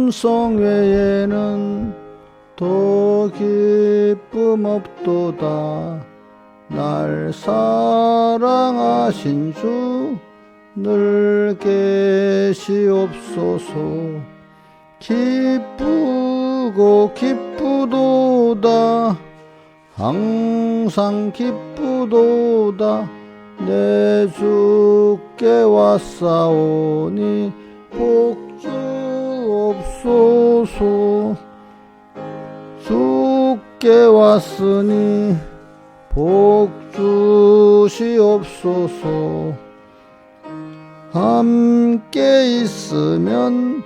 음성 외에는 더 기쁨 없도다. 날 사랑하신 주 늘 계시옵소서. 기쁘고 기쁘도다. 항상 기쁘도다. 내 주께 왔사오니 복주옵소서. 주께 왔으니 복주시옵소서. 함께 있으면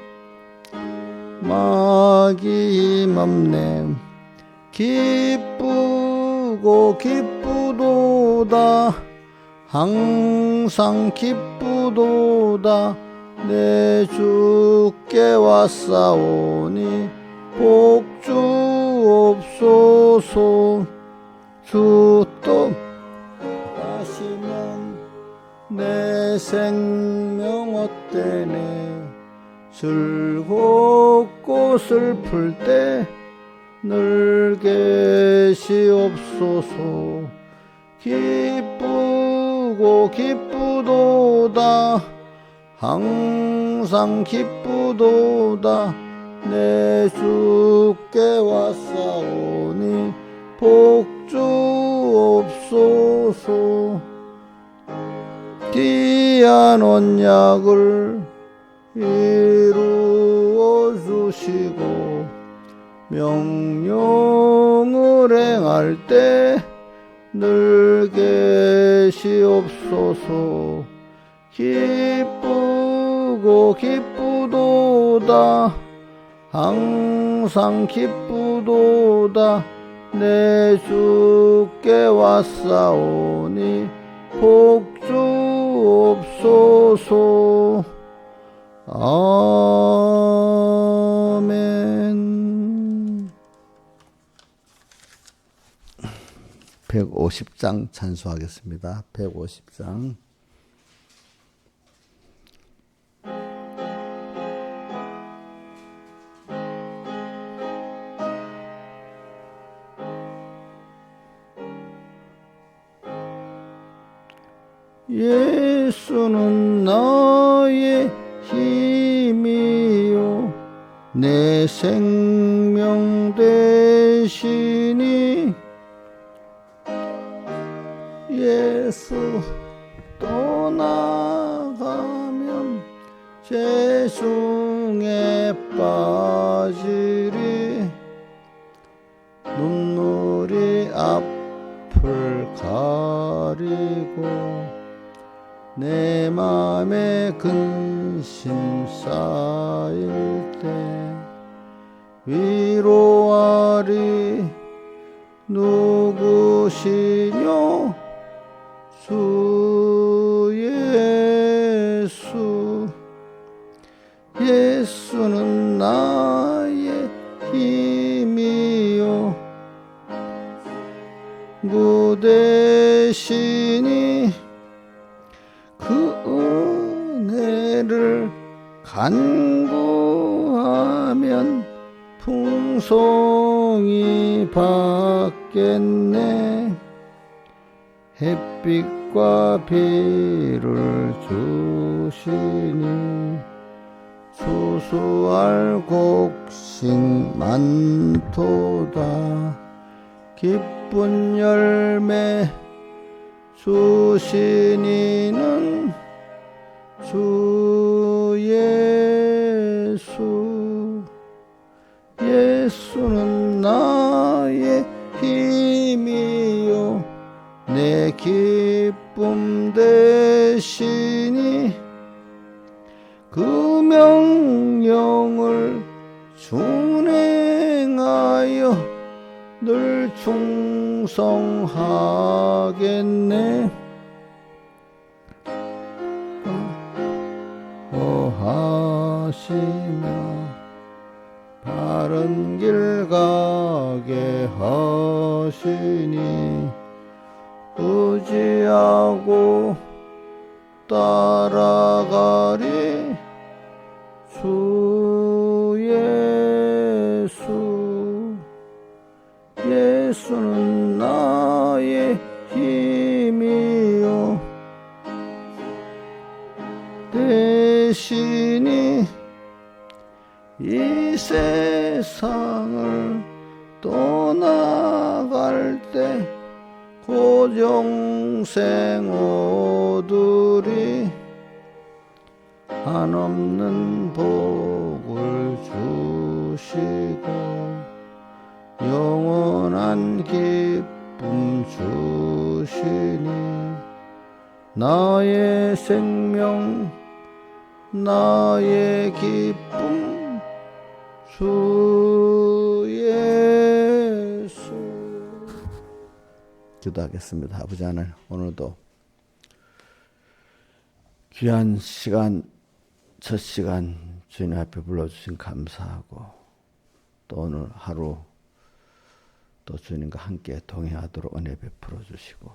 막이 힘없네. 기쁘고 기쁘도다. 항상 기쁘도다. 내 주께 왔사오니 복주옵소서. 주 또 하시면 내 생명 헛되네. 즐겁고 슬플 때 늘 계시옵소서. 기쁘고 기쁘도다. 항상 기쁘도다. 내 주께 왔사오니 복주옵소서. 귀한 언약을 이루어 주시고 명령을 행할 때 늘 계시옵소서. 기쁘고 기쁘도다. 항상 기쁘도다. 내 주께 왔사오니 복주옵소서. 아멘. 150장 찬수하겠습니다. 150장. 예수는 나의 힘이요 내 생명 되시니. 예수 떠나가면 죄중에 빠지리. 눈물이 앞을 가리고 내 맘에 근심 쌓일 때 위로하리. 누구시뇨 주 예수. 예수는 나의 힘이요 구대시니. 그 은혜를 간구하면 풍성이 받겠네. 햇빛과 비를 주시니 수수할 곡식 많도다. 기쁜 열매 주신 이는 주 예수. 예수는 나의 힘이요 내 기쁨 되시니. 그 명령을 준행하여 늘 충성하겠네. 하시며 바른 길 가게 하시니 의지하고 따라가리 주 이 세상을 떠나갈 때 고종생 오들이 한없는 복을 주시고 영원한 기쁨 주시니 나의 생명 나의 기쁨 주 예수. 기도하겠습니다. 아버지 하나님, 오늘도 귀한 시간, 첫 시간 주님 앞에 불러주신 감사하고, 또 오늘 하루 또 주님과 함께 동행하도록 은혜 베풀어 주시고,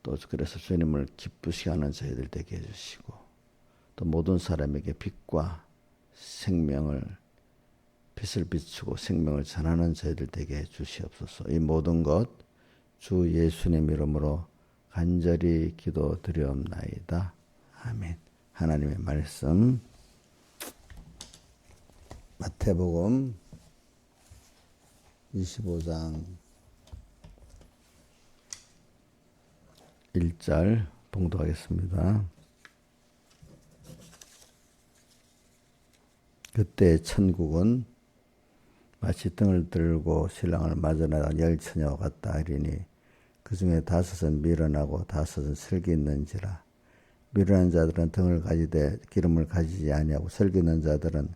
또 그래서 주님을 기쁘시게 하는 저희들 되게 해주시고, 또 모든 사람에게 빛과 생명을, 빛을 비추고 생명을 전하는 저희들 되게 해주시옵소서. 이 모든 것 주 예수님 이름으로 간절히 기도드리옵나이다. 아멘. 하나님의 말씀 마태복음 25장 1절 봉독하겠습니다. 그때 천국은 마치 등을 들고 신랑을 맞아 나간 열처녀와 같다 하리니 그 중에 5은 미련하고 5은 슬기 있는지라. 미련한 자들은 등을 가지되 기름을 가지지 아니하고 슬기 있는 자들은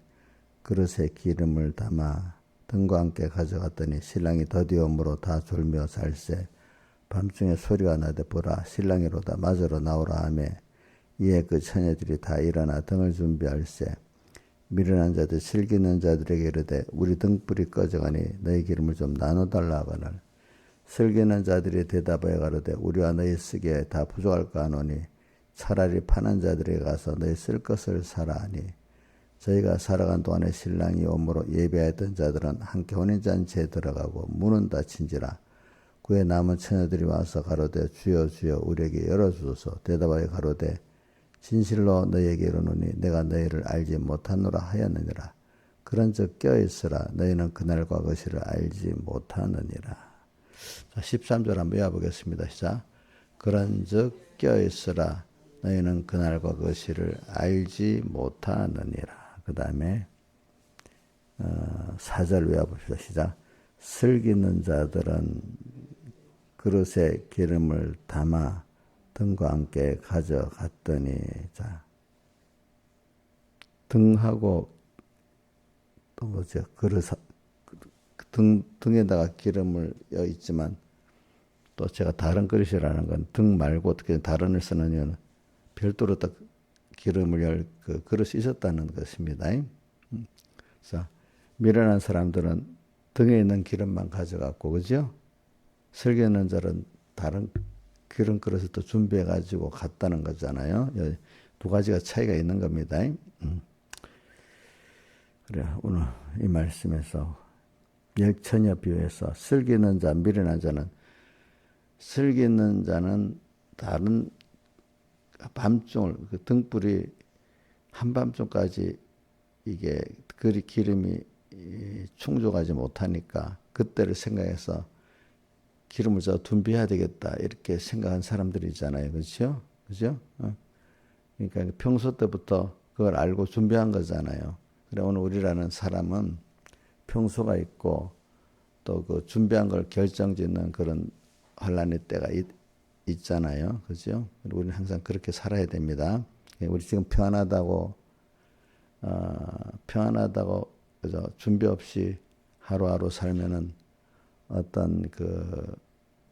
그릇에 기름을 담아 등과 함께 가져갔더니 신랑이 더디움으로 다 졸며 살세. 밤중에 소리가 나되 보라 신랑이로다 맞으러 나오라 하며 이에 그 처녀들이 다 일어나 등을 준비할세. 미련한 자들 슬기 있는 자들에게 이르되 우리 등불이 꺼져가니 너희 기름을 좀 나눠달라 하거늘 슬기 있는 자들이 대답하여 가로되 우리와 너희 쓰기에 다 부족할까 하노니 차라리 파는 자들에게 가서 너희 쓸 것을 사라 하니 저희가 살아간 동안에 신랑이 오므로 예배하였던 자들은 함께 혼인잔치에 들어가고 문은 닫힌지라. 그에 남은 처녀들이 와서 가로되 주여 주여 우리에게 열어주소서. 대답하여 가로되 진실로 너희에게 이르노니 내가 너희를 알지 못하노라 하였느니라. 그런즉 껴있으라 너희는 그날과 그 시를 알지 못하느니라. 자, 13절 한번 외워보겠습니다. 시작. 그런즉 껴있으라 너희는 그날과 그 시를 알지 못하느니라. 그 다음에 4절 외워봅시다. 시작. 슬기 있는 자들은 그릇에 기름을 담아 등과 함께 가져갔더니, 자, 등하고 또 뭐죠? 그릇 등에다가 기름을 여 있지만 또 제가 다른 그릇이라는 건 등 말고 어떻게 다른 을 쓰는 이유는 별도로 딱 기름을 열 그 그릇이 있었다는 것입니다. 자, 미련한 사람들은 등에 있는 기름만 가져갔고, 그죠? 슬기 있는 자는 다른 기름 그릇을 또 준비해 가지고 갔다는 거잖아요. 두 가지가 차이가 있는 겁니다. 그래, 오늘 이 말씀에서 열처녀 비유에서 슬기 있는 자, 미련한 자는, 슬기 있는 자는 다른 밤중을, 그 등불이 한밤중까지 이게 기름이 충족하지 못하니까 그때를 생각해서 기름을 저 준비해야 되겠다 이렇게 생각한 사람들이잖아요. 그렇죠? 그죠? 그러니까 평소 때부터 그걸 알고 준비한 거잖아요. 그래, 오늘 우리라는 사람은 평소가 있고 또 그 준비한 걸 결정짓는 그런 환란의 때가 있잖아요. 그죠? 우리는 항상 그렇게 살아야 됩니다. 우리 지금 평안하다고 그죠? 준비 없이 하루하루 살면은 어떤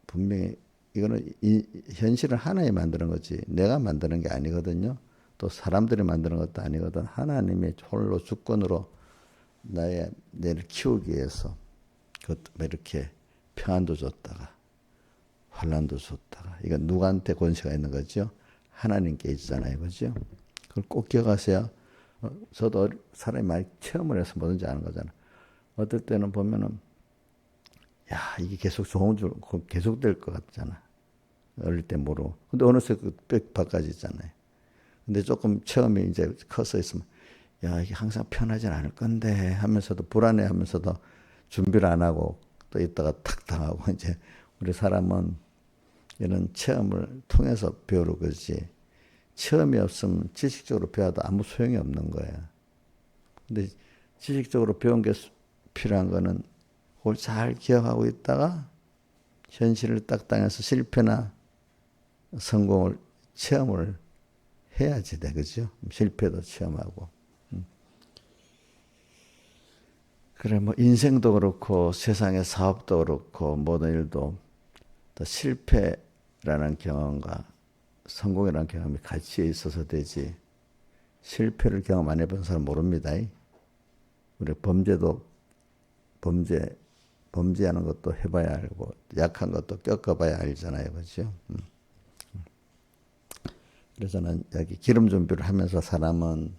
분명히 이거는 현실을 하나님이 만드는 거지 내가 만드는 게 아니거든요. 또 사람들이 만드는 것도 아니거든. 하나님의 홀로 주권으로 내를 키우기 위해서 그것도 이렇게 평안도 줬다가 환난도 줬다가 이건 누구한테 권세가 있는 거죠? 하나님께 있잖아요. 그죠? 그걸 꼭 기억하세요. 저도 사람이 많이 체험을 해서 뭐든지 아는 거잖아. 어떨 때는 보면은 야, 이게 계속 좋은 줄, 계속 될 것 같잖아. 어릴 때 모르고. 근데 어느새 그 뼈 바꿔지잖아요. 근데 조금 체험이 이제 커서 있으면, 야, 이게 항상 편하진 않을 건데 하면서도 불안해하면서도 준비를 안 하고 또 있다가 탁 당하고 이제 우리 사람은 이런 체험을 통해서 배우는 거지. 체험이 없으면 지식적으로 배워도 아무 소용이 없는 거야. 근데 지식적으로 배운 게 필요한 거는 그걸 잘 기억하고 있다가 현실을 딱 당해서 실패나 성공을 체험을 해야지 돼, 그죠? 실패도 체험하고. 그래, 뭐 인생도 그렇고 세상의 사업도 그렇고 모든 일도 또 실패라는 경험과 성공이라는 경험이 같이 있어서 되지. 실패를 경험 안 해본 사람 모릅니다. 우리 범죄하는 것도 해봐야 알고 약한 것도 겪어봐야 알잖아요, 그렇죠? 그래서 는 여기 기름 준비를 하면서 사람은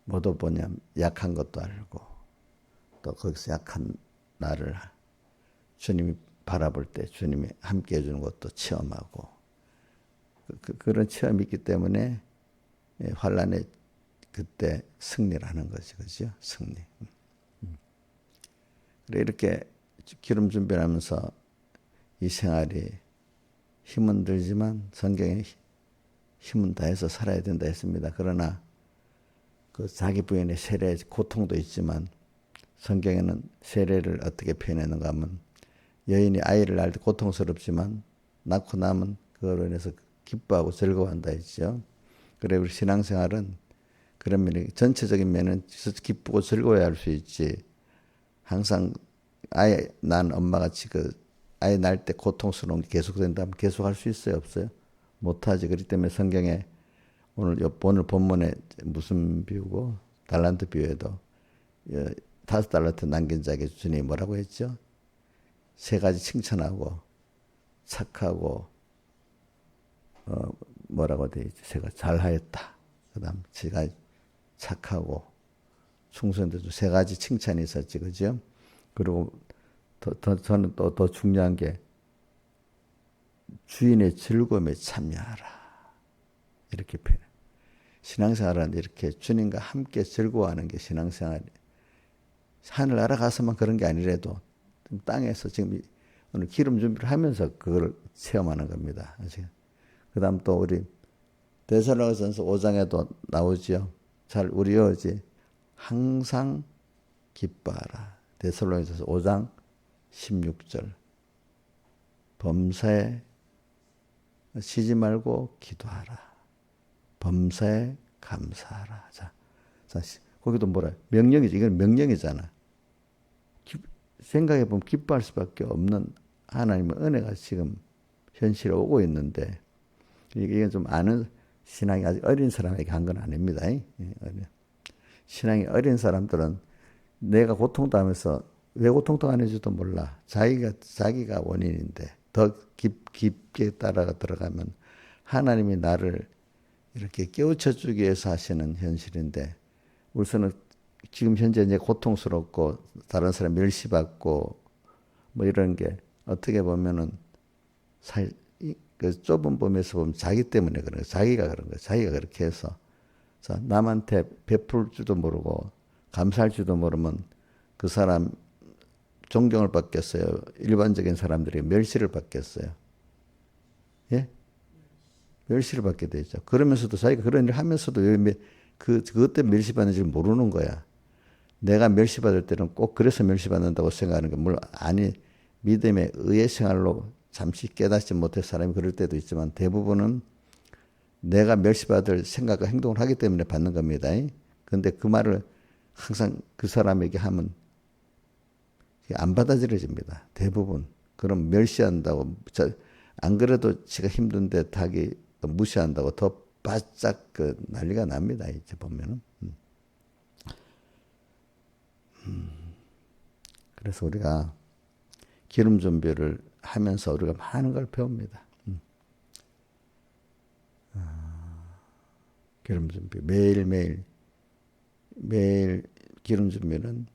뭐도 보냐 약한 것도 알고 또 거기서 약한 나를 주님이 바라볼 때 주님이 함께 해주는 것도 체험하고 그런 체험이 있기 때문에 환란의 그때 승리를 하는 거지, 그죠? 승리. 그래 이렇게 기름 준비를 하면서 이 생활이 힘은 들지만 성경에 힘은 다해서 살아야 된다 했습니다. 그러나 그 자기 부인의 세례 고통도 있지만 성경에는 세례를 어떻게 표현했는가 하면 여인이 아이를 낳을 때 고통스럽지만 낳고 나면 그거로 인해서 기뻐하고 즐거워한다 했죠. 그래 우리 신앙생활은 그런 면이 전체적인 면은 기쁘고 즐거워야 할 수 있지. 항상 아이 난 엄마같이 그 아이 낳을 때 고통스러운 게 계속된다면 계속할 수 있어요, 없어요? 못하지. 그렇기 때문에 성경에 오늘 본문에 무슨 비유고 달란트 비유에도 5달란트 남긴 자에게 주님이 뭐라고 했죠? 3가지 칭찬하고 착하고 뭐라고 돼 있죠? 제가 잘하였다. 그다음 제가 착하고 충성도 3가지 칭찬이 있었지, 그죠? 그리고 저는 또 더 중요한 게 주인의 즐거움에 참여하라. 이렇게 표현해. 신앙생활은 이렇게 주님과 함께 즐거워하는 게 신앙생활이에요. 하늘나라 가서만 그런 게 아니라도 땅에서 지금 오늘 기름 준비를 하면서 그걸 체험하는 겁니다. 그 다음 또 우리 데살로니가전서 5장에도 나오죠. 잘 우리 여지 항상 기뻐하라. 데살로니가전서 5장 16절 범사에 쉬지 말고 기도하라. 범사에 감사하라. 자, 거기도 뭐라? 명령이지. 이건 명령이잖아. 생각해보면 기뻐할 수밖에 없는 하나님의 은혜가 지금 현실에 오고 있는데 이게 좀 아는 신앙이 아직 어린 사람에게 한 건 아닙니다. 신앙이 어린 사람들은 내가 고통당하면서 왜 고통당하는지도 몰라. 자기가 원인인데 더 깊게 따라가 들어가면 하나님이 나를 이렇게 깨우쳐 주기 위해서 하시는 현실인데 우리는 지금 현재 이제 고통스럽고 다른 사람 멸시받고 뭐 이런 게 어떻게 보면은 그 좁은 범위에서 보면 자기 때문에 그런 거예요. 자기가 그런 거예요. 자기가 그렇게 해서 자, 남한테 베풀 줄도 모르고 감사할 줄도 모르면 그 사람 존경을 받겠어요. 일반적인 사람들이 멸시를 받겠어요. 예? 멸시를 받게 되죠. 그러면서도 자기가 그런 일을 하면서도 왜 그것 때문에 멸시받는지 모르는 거야. 내가 멸시받을 때는 꼭 그래서 멸시받는다고 생각하는 게 물론 아니 믿음의 의의 생활로 잠시 깨닫지 못해 사람이 그럴 때도 있지만 대부분은 내가 멸시받을 생각과 행동을 하기 때문에 받는 겁니다. 그런데 그 말을 항상 그 사람에게 하면 안 받아들여집니다. 대부분. 그럼 멸시한다고 안 그래도 지가 힘든데 자기 무시한다고 더 바짝 그 난리가 납니다. 이제 보면은. 그래서 우리가 기름 준비를 하면서 우리가 많은 걸 배웁니다. 기름 준비 매일 기름 준비는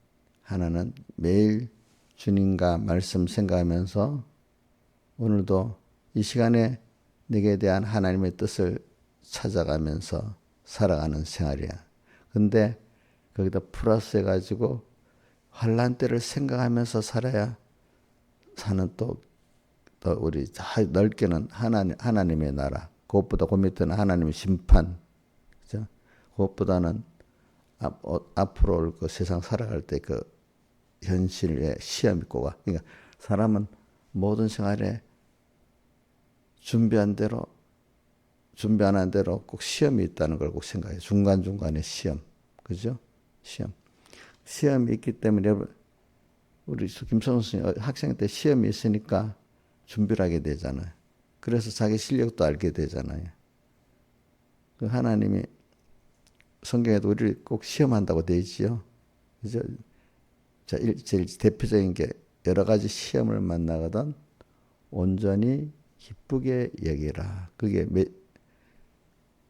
하나는 매일 주님과 말씀 생각하면서 오늘도 이 시간에 내게 대한 하나님의 뜻을 찾아가면서 살아가는 생활이야. 근데 거기다 플러스 해가지고 환란 때를 생각하면서 살아야 사는 또 우리 넓게는 하나님의 나라, 그것보다 그 밑에는 하나님의 심판, 그죠? 그것보다는 앞으로 올 그 세상 살아갈 때 그 현실의 시험이 있고 와. 그러니까 사람은 모든 생활에 준비 안 한 대로 꼭 시험이 있다는 걸 꼭 생각해요. 중간중간에 시험. 그죠? 시험이 있기 때문에 우리 김선호 선생님 학생 때 시험이 있으니까 준비를 하게 되잖아요. 그래서 자기 실력도 알게 되잖아요. 그 하나님이 성경에도 우리를 꼭 시험한다고 되어 있지요. 그죠? 자, 제일 대표적인 게 여러 가지 시험을 만나거든 온전히 기쁘게 여기라. 그게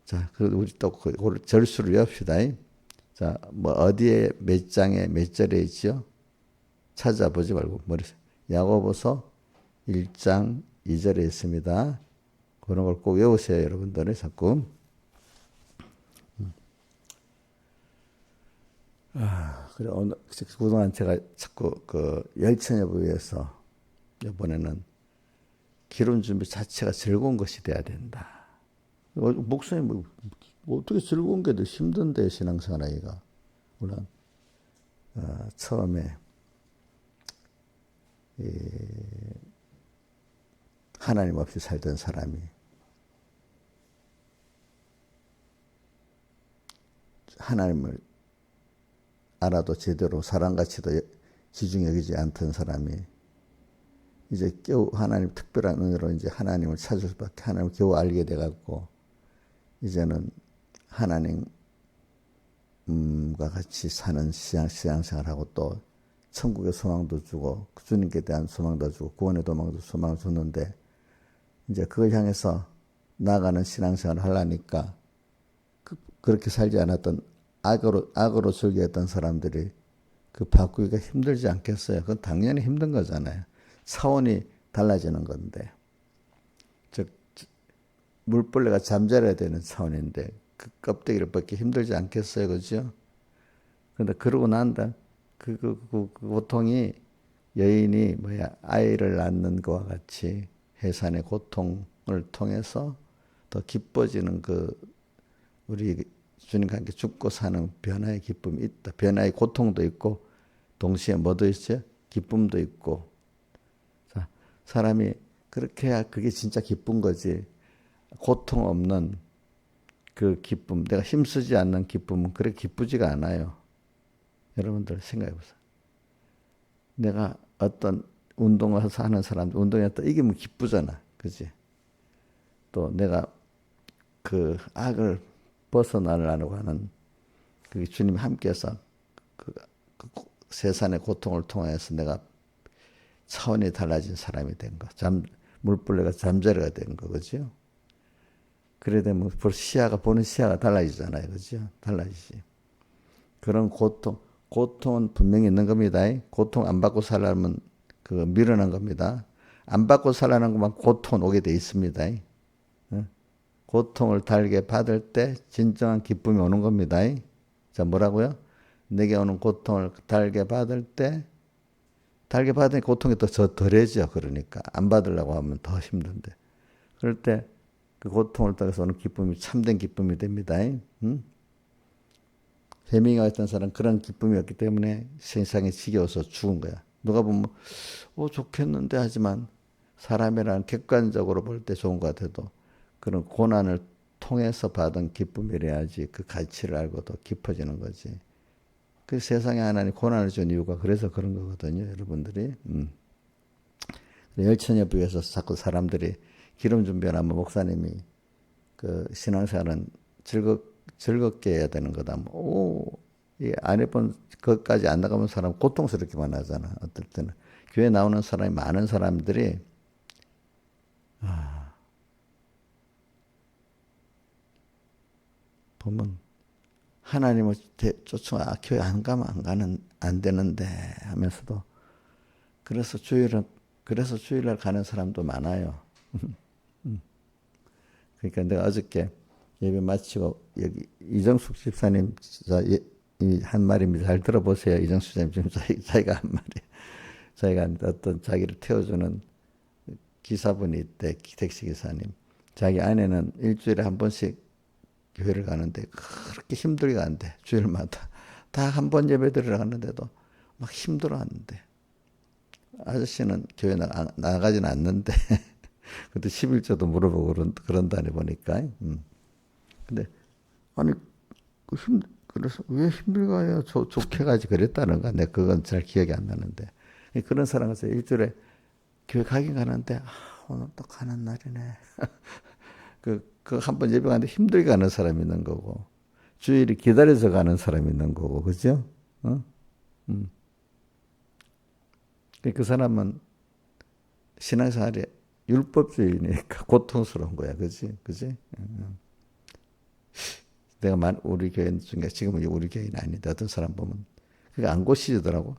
자, 우리 또 그 절수를 외웁시다. 자, 뭐 어디에 몇 장에 몇 절에 있죠? 찾아보지 말고 머릿속에. 야고보서 1장 2절에 있습니다. 그런 걸 꼭 외우세요, 여러분들이 자꾸. 그래, 오늘, 그동안 제가 자꾸 그 열처녀부에서 이번에는 기름 준비 자체가 즐거운 것이 돼야 된다. 목사님, 뭐 어떻게 즐거운 게 더 힘든데, 신앙생활하기가. 물론, 처음에, 하나님 없이 살던 사람이 하나님을 알아도 제대로 사랑같이도 지중 여기지 않던 사람이 이제 겨우 하나님 특별한 은혜로 이제 하나님을 찾을 수밖에 하나님을 겨우 알게 돼갖고 이제는 하나님과 같이 사는 신앙생활하고 또 천국의 소망도 주고 주님께 대한 소망도 주고 구원의 도망도 소망을 줬는데 이제 그걸 향해서 나아가는 신앙생활을 하려니까 그렇게 살지 않았던 악으로 즐겨했던 사람들이 그 바꾸기가 힘들지 않겠어요? 그건 당연히 힘든 거잖아요. 차원이 달라지는 건데. 즉 물벌레가 잠자려야 되는 차원인데 그 껍데기를 벗기 힘들지 않겠어요? 그죠? 그런데 그러고 난다. 그 고통이 여인이 아이를 낳는 것과 같이 해산의 고통을 통해서 더 기뻐지는 우리 주님과 함께 죽고 사는 변화의 기쁨이 있다. 변화의 고통도 있고 동시에 뭐도 있어요? 기쁨도 있고. 자, 사람이 그렇게 해야 그게 진짜 기쁜 거지. 고통 없는 그 기쁨, 내가 힘쓰지 않는 기쁨은 그렇게 기쁘지가 않아요. 여러분들 생각해 보세요. 내가 어떤 운동을 하는 사람들, 운동했다 이기면 기쁘잖아. 그지? 또 내가 그 악을 벗어나려고 하는 그 주님 함께해서 그 세상의 고통을 통해서 내가 차원이 달라진 사람이 된 거. 물벌레가 잠자리가 된 거, 그죠? 그래 되면 보는 시야가 달라지잖아요, 그죠? 달라지지. 그런 고통은 분명히 있는 겁니다. 고통 안 받고 살려면 미련한 겁니다. 안 받고 살라는 것만 고통은 오게 돼 있습니다. 고통을 달게 받을 때 진정한 기쁨이 오는 겁니다. 자, 뭐라고요? 내게 오는 고통을 달게 받을 때, 달게 받으니 고통이 더 덜해져. 그러니까 안 받으려고 하면 더 힘든데. 그럴 때 그 고통을 통해서 오는 기쁨이 참된 기쁨이 됩니다. 해밍가 했던 사람 그런 기쁨이었기 때문에 세상에 지겨워서 죽은 거야. 누가 보면 좋겠는데 하지만 사람이란 객관적으로 볼 때 좋은 것 같아도 그런 고난을 통해서 받은 기쁨이래야지 그 가치를 알고 더 깊어지는 거지. 그 세상에 하나님 고난을 준 이유가 그래서 그런 거거든요, 여러분들이. 열처녀 부에서 자꾸 사람들이 기름 준비하면 목사님이 그 신앙생활은 즐겁게 해야 되는 거다. 안 해본 것까지 안 나가본 사람 고통스럽게만 하잖아. 어떨 때는 교회 나오는 사람이 많은 사람들이 보면 하나님을 쫓아 교회 안 가면 안 되는데 하면서도 그래서 주일날 가는 사람도 많아요. 그러니까 내가 어저께 예배 마치고 여기 이정숙 집사님 한 말입니다. 잘 들어보세요. 이정수 선생님 지금 자기가 한 말이 자기가 어떤 자기를 태워주는 기사분이 있대. 택시 기사님. 자기 아내는 일주일에 한 번씩 교회를 가는데 그렇게 힘들게 간대. 주일마다 다 한 번 예배 드리러 갔는데도 막 힘들어하는데 아저씨는 교회 나가지는 않는데 그때 11조도 물어보고 그런다니 보니까. 근데 아니 그래서 왜 힘들게 가요? 좋게 가지 그랬다는가? 내가 그건 잘 기억이 안 나는데 그런 사람에서 일주일에 교회 가긴 가는데 오늘 또 가는 날이네. 그 한 번 예배 가는데 힘들게 가는 사람이 있는 거고 주일이 기다려서 가는 사람이 있는 거고 그죠? 어? 그 사람은 신앙생활에 율법주의니까 고통스러운 거야, 그지? 그지? 내가 우리 교인 중에 지금은 우리 교인 아닌데 어떤 사람 보면 그게 안 고쳐지더라고.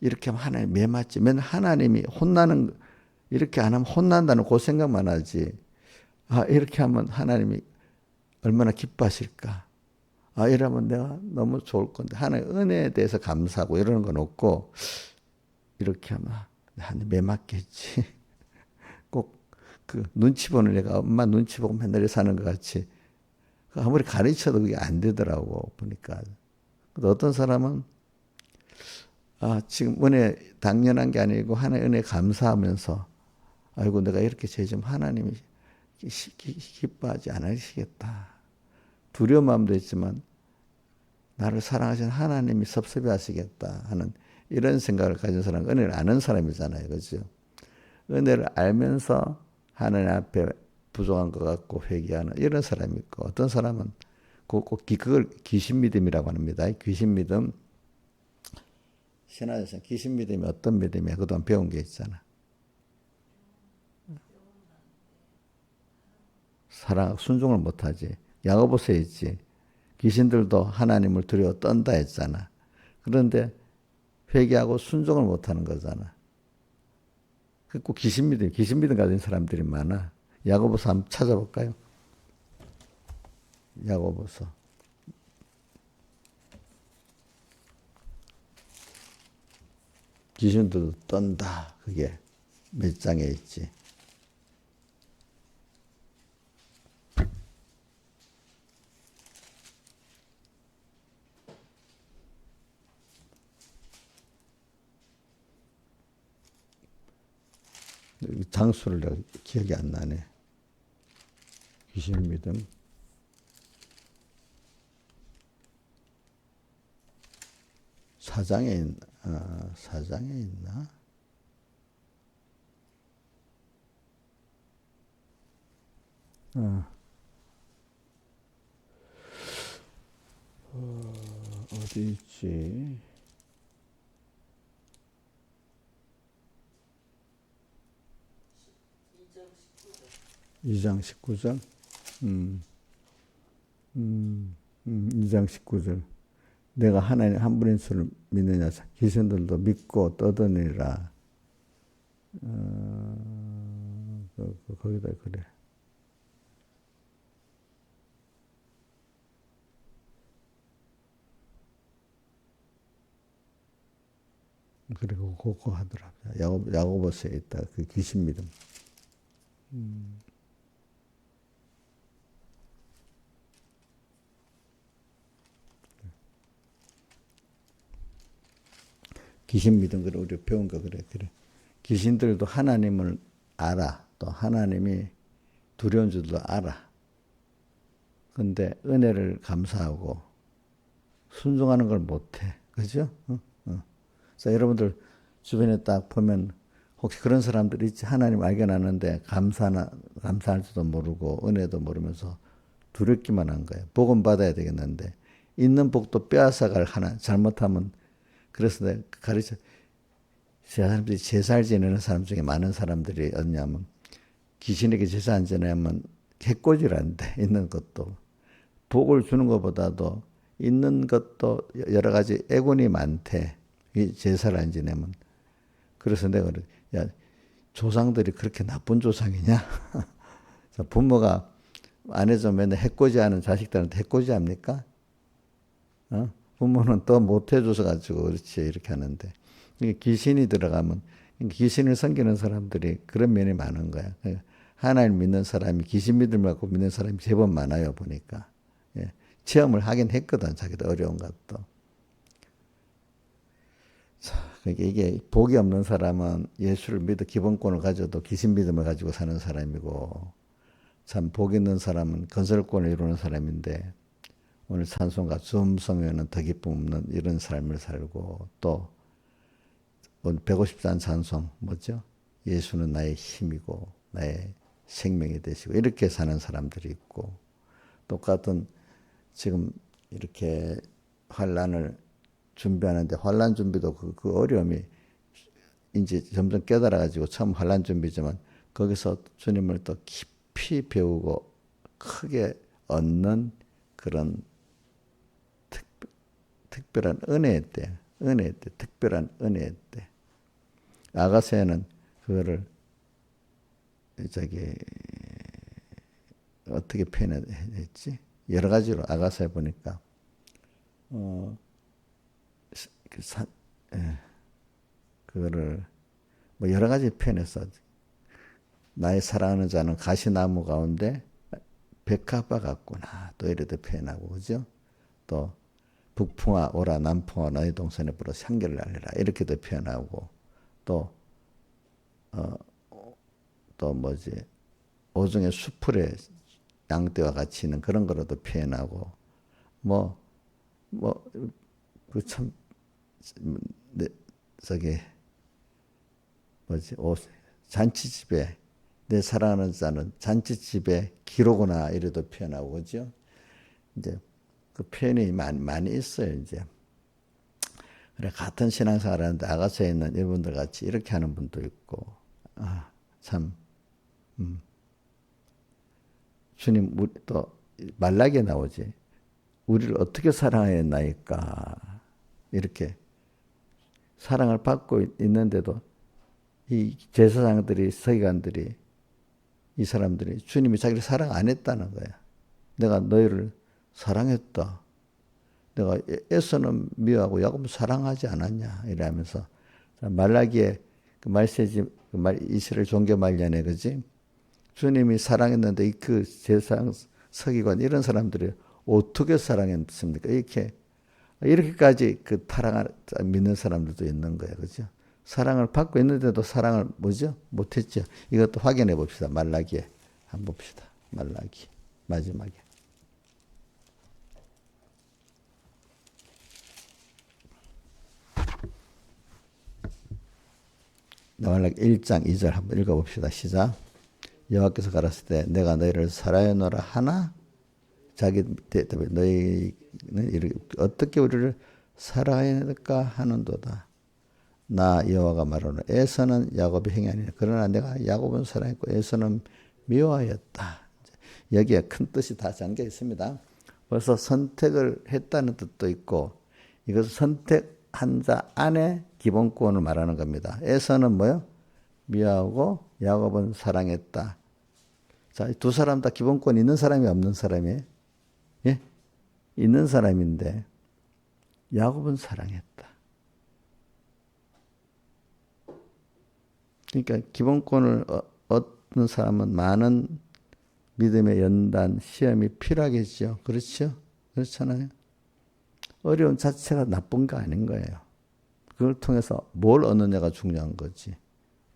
이렇게 하면 하나님 매 맞지? 맨 하나님이 혼나는 이렇게 안 하면 혼난다는 그 생각만 하지. 아 이렇게 하면 하나님이 얼마나 기뻐하실까? 아 이러면 내가 너무 좋을 건데 하나님의 은혜에 대해서 감사하고 이러는 건 없고 이렇게 하면 하나님 매 맞겠지. 꼭 그 눈치 보는 애가 엄마 눈치 보고 맨날 사는 것 같이 아무리 가르쳐도 그게 안 되더라고 보니까. 어떤 사람은 아 지금 은혜 당연한 게 아니고 하나의 은혜 감사하면서 아이고 내가 이렇게 죄 좀 하나님이 기뻐하지 않으시겠다. 두려운 마음도 있지만 나를 사랑하시는 하나님이 섭섭해 하시겠다 하는 이런 생각을 가진 사람은 은혜를 아는 사람이잖아요. 그렇죠? 은혜를 알면서 하나님 앞에 부족한 것 같고 회개하는 이런 사람이 있고 어떤 사람은 그걸 귀신 믿음이라고 합니다. 귀신 믿음. 신학에서는 귀신 믿음이 어떤 믿음이야? 그동안 배운 게 있잖아. 사랑 순종을 못하지. 야고보서에 있지. 귀신들도 하나님을 두려워 떤다 했잖아. 그런데 회개하고 순종을 못하는 거잖아. 꼭 귀신 믿음 가진 사람들이 많아. 야고보서 한번 찾아볼까요? 야고보서. 귀신들도 떤다. 그게 몇 장에 있지. 장수를 내가 기억이 안 나네. 귀신 믿음. 사장에 있나? 어디 있지? 2장 19절. 2장 19절. 내가 하나님 한 분인 줄을 믿느냐? 귀신들도 믿고 떠드니라. 거기다 그래. 그리고 그거 하더라고요. 야고보서에 있다. 그 귀신 믿음. 귀신 믿음 그래 우리 배운 거 그래. 귀신들도 하나님을 알아. 또 하나님이 두려운 줄도 알아. 근데 은혜를 감사하고 순종하는 걸 못해. 그죠? 그래서 여러분들 주변에 딱 보면 혹시 그런 사람들이 있지. 하나님 알게나는데 감사할 줄도 모르고 은혜도 모르면서 두렵기만 한 거예요. 복은 받아야 되겠는데 있는 복도 빼앗아갈 하나 잘못하면 그래서 내가 가르쳐 사람들이 제사를 지내는 사람 중에 많은 사람들이 어냐면 귀신에게 제사 안 지내면 해코지란데 있는 것도 복을 주는 것보다도 있는 것도 여러 가지 애군이 많대. 이 제사를 안 지내면. 그래서 내가 그래, 야 조상들이 그렇게 나쁜 조상이냐? 부모가 안 해서 맨날 해코지하는 자식들한테 해코지합니까? 부모는 더 못해줘서 가지고 그렇지 이렇게 하는데 이게 귀신이 들어가면 귀신을 섬기는 사람들이 그런 면이 많은 거야. 하나님 믿는 사람이 귀신 믿음을 갖고 믿는 사람이 제법 많아요 보니까. 예. 체험을 하긴 했거든 자기도 어려운 것도. 자, 그러니까 이게 복이 없는 사람은 예수를 믿어 기본권을 가져도 귀신 믿음을 가지고 사는 사람이고 참 복 있는 사람은 건설권을 이루는 사람인데 오늘 찬송가 숨성에는 더 기쁨 없는 이런 삶을 살고 또 오늘 154장 찬송 뭐죠? 예수는 나의 힘이고 나의 생명이 되시고 이렇게 사는 사람들이 있고 똑같은 지금 이렇게 환란을 준비하는데 환란 준비도 그 어려움이 이제 점점 깨달아가지고 처음 환란 준비지만 거기서 주님을 더 깊이 배우고 크게 얻는 그런 특별한 은혜의 때, 특별한 은혜의 때. 아가서에는 그거를 어떻게 표현했지? 여러 가지로 아가서에 보니까 그거를 뭐 여러 가지 표현했어. 나의 사랑하는 자는 가시나무 가운데 백합화 같구나. 또 이렇게 표현하고 그죠? 또 북풍아 오라 남풍아 너희 동산에 불어 향기를 날리라 이렇게도 표현하고 또 뭐지 오중에 수풀에 양떼와 같이 있는 그런 거로도 표현하고 그 참 저기 뭐지 잔치집에 내 사랑하는 자는 잔치집에 기로구나 이래도 표현하고 그죠? 이제 그 표현이 많이 있어요 이제. 그래 같은 신앙생활 하는데 아가서에 있는 이분들 같이 이렇게 하는 분도 있고 참 주님 우리 또 말라기에 나오지 우리를 어떻게 사랑해야 했나이까 이렇게 사랑을 받고 있는데도 이 제사장들이 서기관들이 이 사람들이 주님이 자기를 사랑 안 했다는 거야. 내가 너희를 사랑했다. 내가 에서는 미워하고 야곱은 사랑하지 않았냐 이러면서 말라기에 그 말세지 이스라엘 종교 말년에 그지 주님이 사랑했는데 그 제사장 서기관 이런 사람들이 어떻게 사랑했습니까? 이렇게까지 그 타락을 믿는 사람들도 있는 거예요, 그죠? 사랑을 받고 있는데도 사랑을 뭐죠? 못했죠. 이것도 확인해 봅시다. 말라기에 한번 봅시다. 말라기 마지막에. 말라기 1장 2절 한번 읽어봅시다. 시작. 여호와께서 가라사대 때 내가 너희를 사랑하노라 하나 자기 대답에 너희는 어떻게 우리를 사랑할까 하는도다. 나 여호와가 말하노라 에서는 야곱이 행위 아니라 그러나 내가 야곱은 사랑했고 에서는 미워하였다. 여기에 큰 뜻이 다 잠겨 있습니다. 벌써 선택을 했다는 뜻도 있고 이것은 선택한 자 안에 기본권을 말하는 겁니다. 에서는 뭐요? 미워하고 야곱은 사랑했다. 자, 두 사람 다 기본권 있는 사람이 없는 사람이에요? 예? 있는 사람인데 야곱은 사랑했다. 그러니까 기본권을 얻는 사람은 많은 믿음의 연단, 시험이 필요하겠죠. 그렇죠? 그렇잖아요. 어려움 자체가 나쁜 거 아닌 거예요. 그걸 통해서 뭘 얻느냐가 중요한 거지.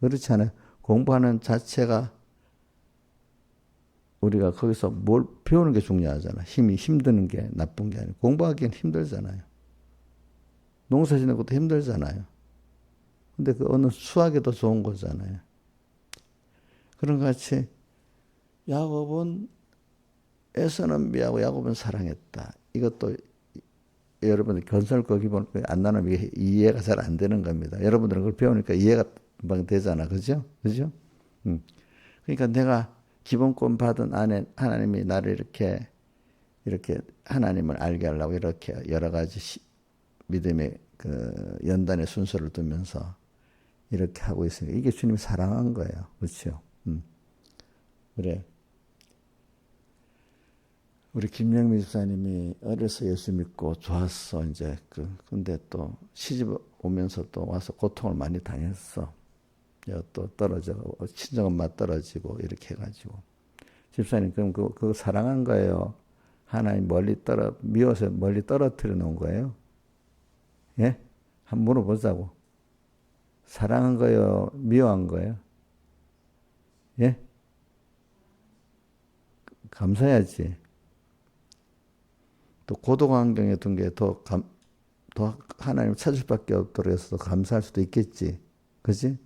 그렇지 않아요? 공부하는 자체가 우리가 거기서 뭘 배우는 게 중요하잖아. 힘드는 게 나쁜 게 아니고 공부하기엔 힘들잖아요. 농사 짓는 것도 힘들잖아요. 근데 그 어느 수학에도 좋은 거잖아요. 그런 것 같이 야곱은 에서는 미워하고 야곱은 사랑했다. 이것도 여러분 건설과 기본 안 나누면 이게 이해가 잘 안 되는 겁니다. 여러분들은 그걸 배우니까 이해가 금방 되잖아. 그죠? 그죠? 그러니까 내가 기본권 받은 안에 하나님이 나를 이렇게 하나님을 알게 하려고 이렇게 여러 가지 믿음의 그 연단의 순서를 두면서 이렇게 하고 있으니까 이게 주님이 사랑한 거예요. 그렇죠? 그래. 우리 김영미 집사님이 어려서 예수 믿고 좋았어. 이제 근데 또 시집 오면서 또 와서 고통을 많이 당했어. 또 떨어져 친정엄마 떨어지고 이렇게 해가지고 집사님 그럼 그거 사랑한 거예요? 하나님 미워서 멀리 떨어뜨려 놓은 거예요? 예? 한번 물어보자고. 사랑한 거예요? 미워한 거예요? 예? 감사해야지. 또 고독 환경에 둔 게 더 하나님 찾을 수밖에 없도록 해서 더 감사할 수도 있겠지. 그지?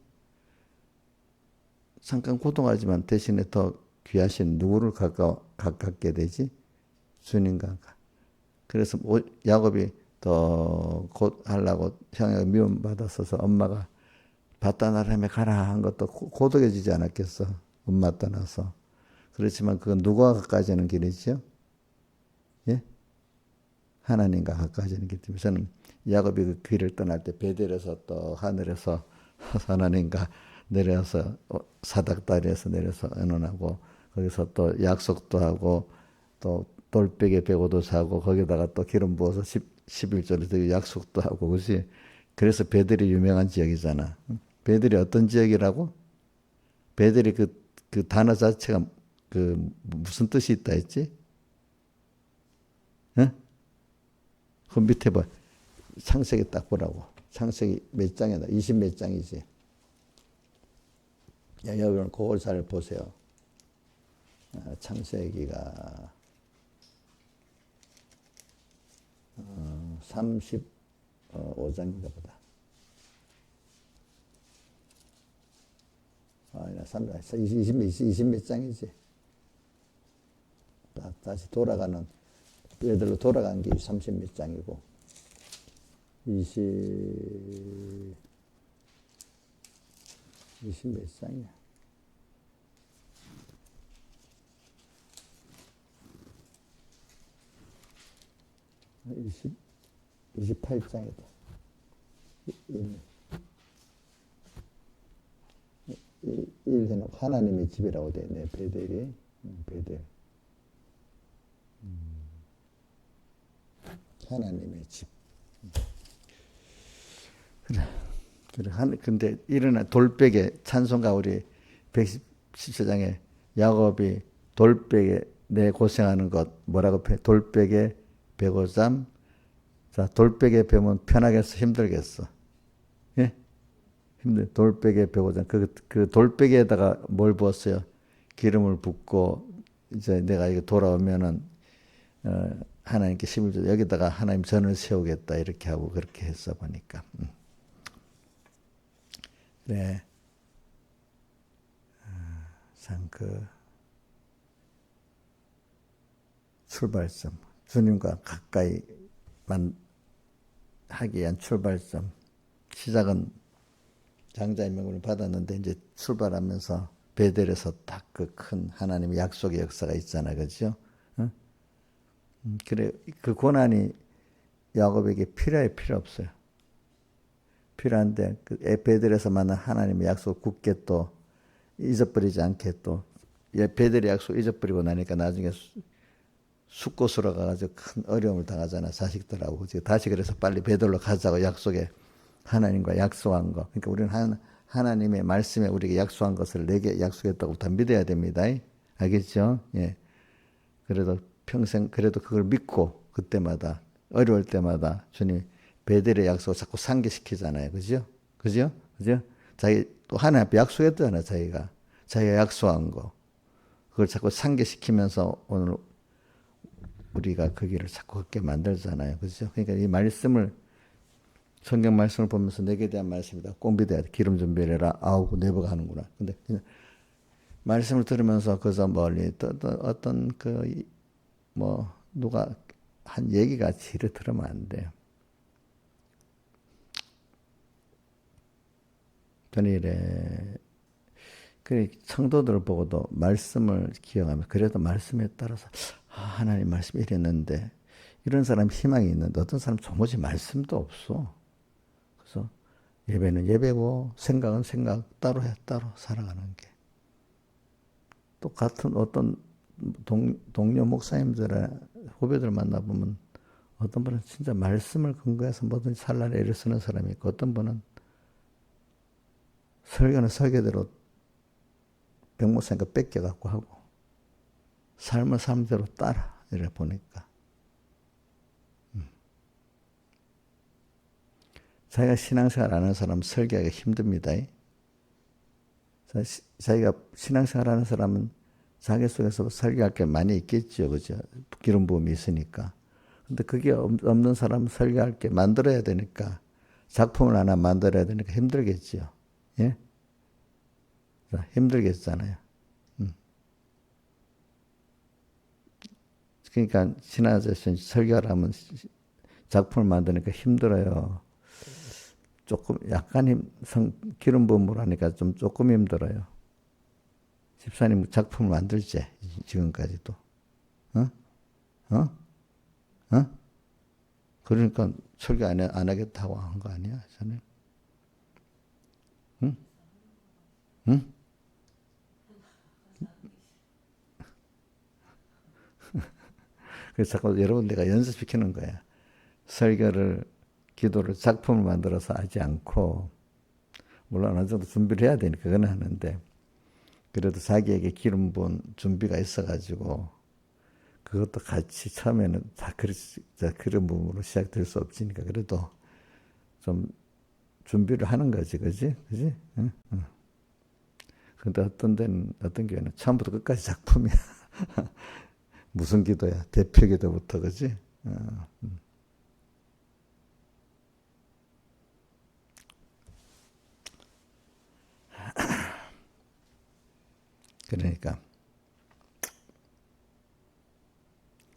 잠깐 고통하지만 대신에 더 귀하신 누구를 가깝게 되지? 주님과. 그래서 야곱이 더 곧 하려고 형에게 미움받았어서 엄마가 바다나람에 가라 한 것도 고독해지지 않았겠어. 엄마 떠나서. 그렇지만 그건 누구와 가까워지는 길이죠? 예? 하나님과 가까워지는 길 때문에 저는 야곱이 그 길을 떠날 때 베델에서 또 하늘에서 하나님과 내려서 사닥다리에서 내려서 언언하고 거기서 또 약속도 하고 또 돌베개 베고도 자고 거기다가 또 기름 부어서 11절에서 약속도 하고 그렇지. 그래서 베델이 유명한 지역이잖아. 베델이 어떤 지역이라고? 베델이 그 단어 자체가 무슨 뜻이 있다 했지? 응? 그 밑에 봐. 창세기 딱 보라고. 창세기 몇 장이다? 20 몇 장이지. 여러분 그걸 잘 보세요. 창세기가 35장인가 보다. 20 몇 장이지. 다시 돌아가는 얘들로 돌아간 게 30 몇 장이고 20 몇 장이야. 28장이다. 1 해놓고 하나님의 집이라고 돼 있네. 베델이. 베델. 하나님의 집. 그래. 근데 일어나 돌베개 찬송가 우리 114장에 야곱이 돌베개 내 고생하는 것 뭐라고 해? 돌베개 베고잠. 자, 돌베개 베면 편하겠어? 힘들겠어? 예? 돌베개 베고잠. 그 돌베개에다가 뭘 부었어요? 기름을 붓고 이제 내가 이거 돌아오면은 하나님께 11절 여기다가 하나님 전을 세우겠다 이렇게 하고 그렇게 했어 보니까. 그래. 참 출발점, 주님과 가까이만 하기 위한 출발점. 시작은 장자의 명분을 받았는데 이제 출발하면서 베델에서 딱 그 큰 하나님의 약속의 역사가 있잖아, 그렇죠? 그래 그 고난이 야곱에게 필요해 필요 없어요. 필요한데 그 베델에서 만난 하나님의 약속 굳게 또 잊어버리지 않게 또 베델의 약속 잊어버리고 나니까 나중에 숫곳으로 가가지고 큰 어려움을 당하잖아 자식들하고. 다시 그래서 빨리 베델로 가자고 약속에 하나님과 약속한 거. 그러니까 우리는 하나님의 말씀에 우리에게 약속한 것을 내게 약속했다고 다 믿어야 됩니다. 알겠죠? 예. 그래도 평생 그래도 그걸 믿고 그때마다 어려울 때마다 주님 베델의 약속을 자꾸 상기시키잖아요. 그죠? 그죠? 그죠? 자기 또 하나님 앞에 약속했잖아요. 자기가 약속한 거. 그걸 자꾸 상기시키면서 오늘 우리가 그 길을 자꾸 걷게 만들잖아요. 그죠? 그러니까 이 말씀을 성경 말씀을 보면서 내게 대한 말씀이다. 꼭 믿어야 돼. 기름 좀 베려라. 아우 내버가 하는구나. 근데 그냥 말씀을 들으면서 그저 멀리 어떤 누가 한 얘기같이 이래 들으면 안 돼요. 저는 이래 그래 성도들을 보고도 말씀을 기억하면 그래도 말씀에 따라서 하나님 말씀이 이랬는데 이런 사람 희망이 있는데 어떤 사람 도무지 말씀도 없어. 그래서 예배는 예배고 생각은 생각 따로 해 따로 살아가는 게 똑같은 어떤 동료 목사님들, 후배들 만나보면 어떤 분은 진짜 말씀을 근거해서 뭐든지 살라를 애를 쓰는 사람이 있고, 어떤 분은 설교는 설교대로 병목사니까 뺏겨갖고 하고, 삶을 삶대로 따라 이래 보니까 자기가 신앙생활 안 하는 사람은 설교하기가 힘듭니다. 자기가 신앙생활 하는 사람은 자기 속에서 설교할 게 많이 있겠죠. 그죠? 기름 부음이 있으니까. 근데 그게 없는 사람은 설교할 게 만들어야 되니까, 작품을 하나 만들어야 되니까 힘들겠지요. 예? 힘들겠잖아요. 그러니까 신학에서 설교하려면 작품을 만드니까 힘들어요. 조금 약간 기름 부음으로 하니까 좀 조금 힘들어요. 집사님 작품을 만들지 지금까지도. 어? 어? 어? 그러니까 설교 안 하겠다고 한 거 아니야, 저는? 응? 응? 그래서 자꾸 여러분 내가 연습시키는 거야. 설교를, 기도를, 작품을 만들어서 하지 않고, 물론 어느 정도 준비를 해야 되니까 그건 하는데, 그래도 자기에게 기름 부은 준비가 있어가지고, 그것도 같이 처음에는 다 그런 부분으로 시작될 수 없으니까, 그래도 좀 준비를 하는 거지, 그지? 그지? 응? 응. 근데 어떤 교회는 처음부터 끝까지 작품이야. 무슨 기도야? 대표 기도부터, 그지? 그러니까.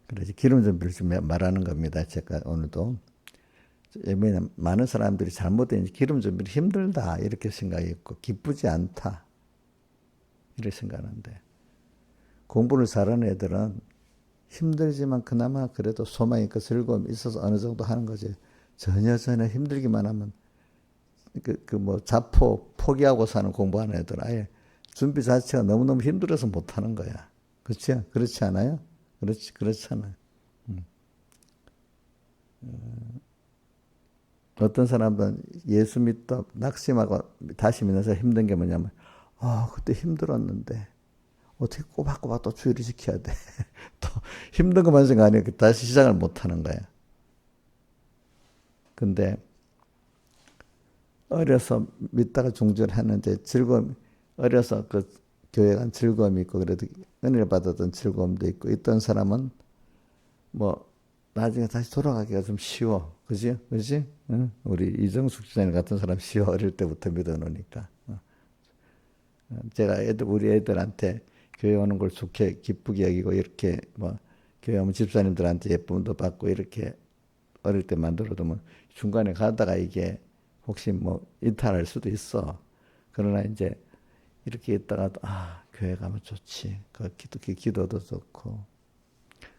그래서 기름 준비를 좀 말하는 겁니다. 제가 오늘도. 많은 사람들이 잘못된 기름 준비를 힘들다 이렇게 생각했고, 기쁘지 않다 이렇게 생각하는데, 공부를 잘하는 애들은 힘들지만 그나마 그래도 소망이 있고 즐거움이 있어서 어느 정도 하는 거지. 전혀 힘들기만 하면 뭐 자포 포기하고 사는 공부하는 애들 아예 준비 자체가 너무너무 힘들어서 못 하는 거야. 그렇지? 그렇지 않아요? 그렇잖아요. 어떤 사람들은 예수 믿다 낙심하고 다시 믿어서 힘든 게 뭐냐면, 그때 힘들었는데 어떻게 꼬박꼬박 또 주의를 지켜야 돼. 또 힘든 것만 생각하니까 다시 시작을 못 하는 거야. 근데 어려서 믿다가 중절했는데 어려서 그 교회 간 즐거움이 있고, 그래도 은혜를 받았던 즐거움도 있고, 있던 사람은 뭐 나중에 다시 돌아가기가 좀 쉬워. 그지? 그지? 응? 우리 이정숙 지사님 같은 사람 쉬워. 어릴 때부터 믿어놓으니까. 제가 우리 애들한테 교회 오는 걸 좋게 기쁘게 여기고, 이렇게 뭐 교회 오면 집사님들한테 예쁨도 받고 이렇게 어릴 때 만들어두면 중간에 가다가 이게 혹시 뭐 이탈할 수도 있어. 그러나 이제 이렇게 있다가 교회 가면 좋지. 그 기도도 좋고.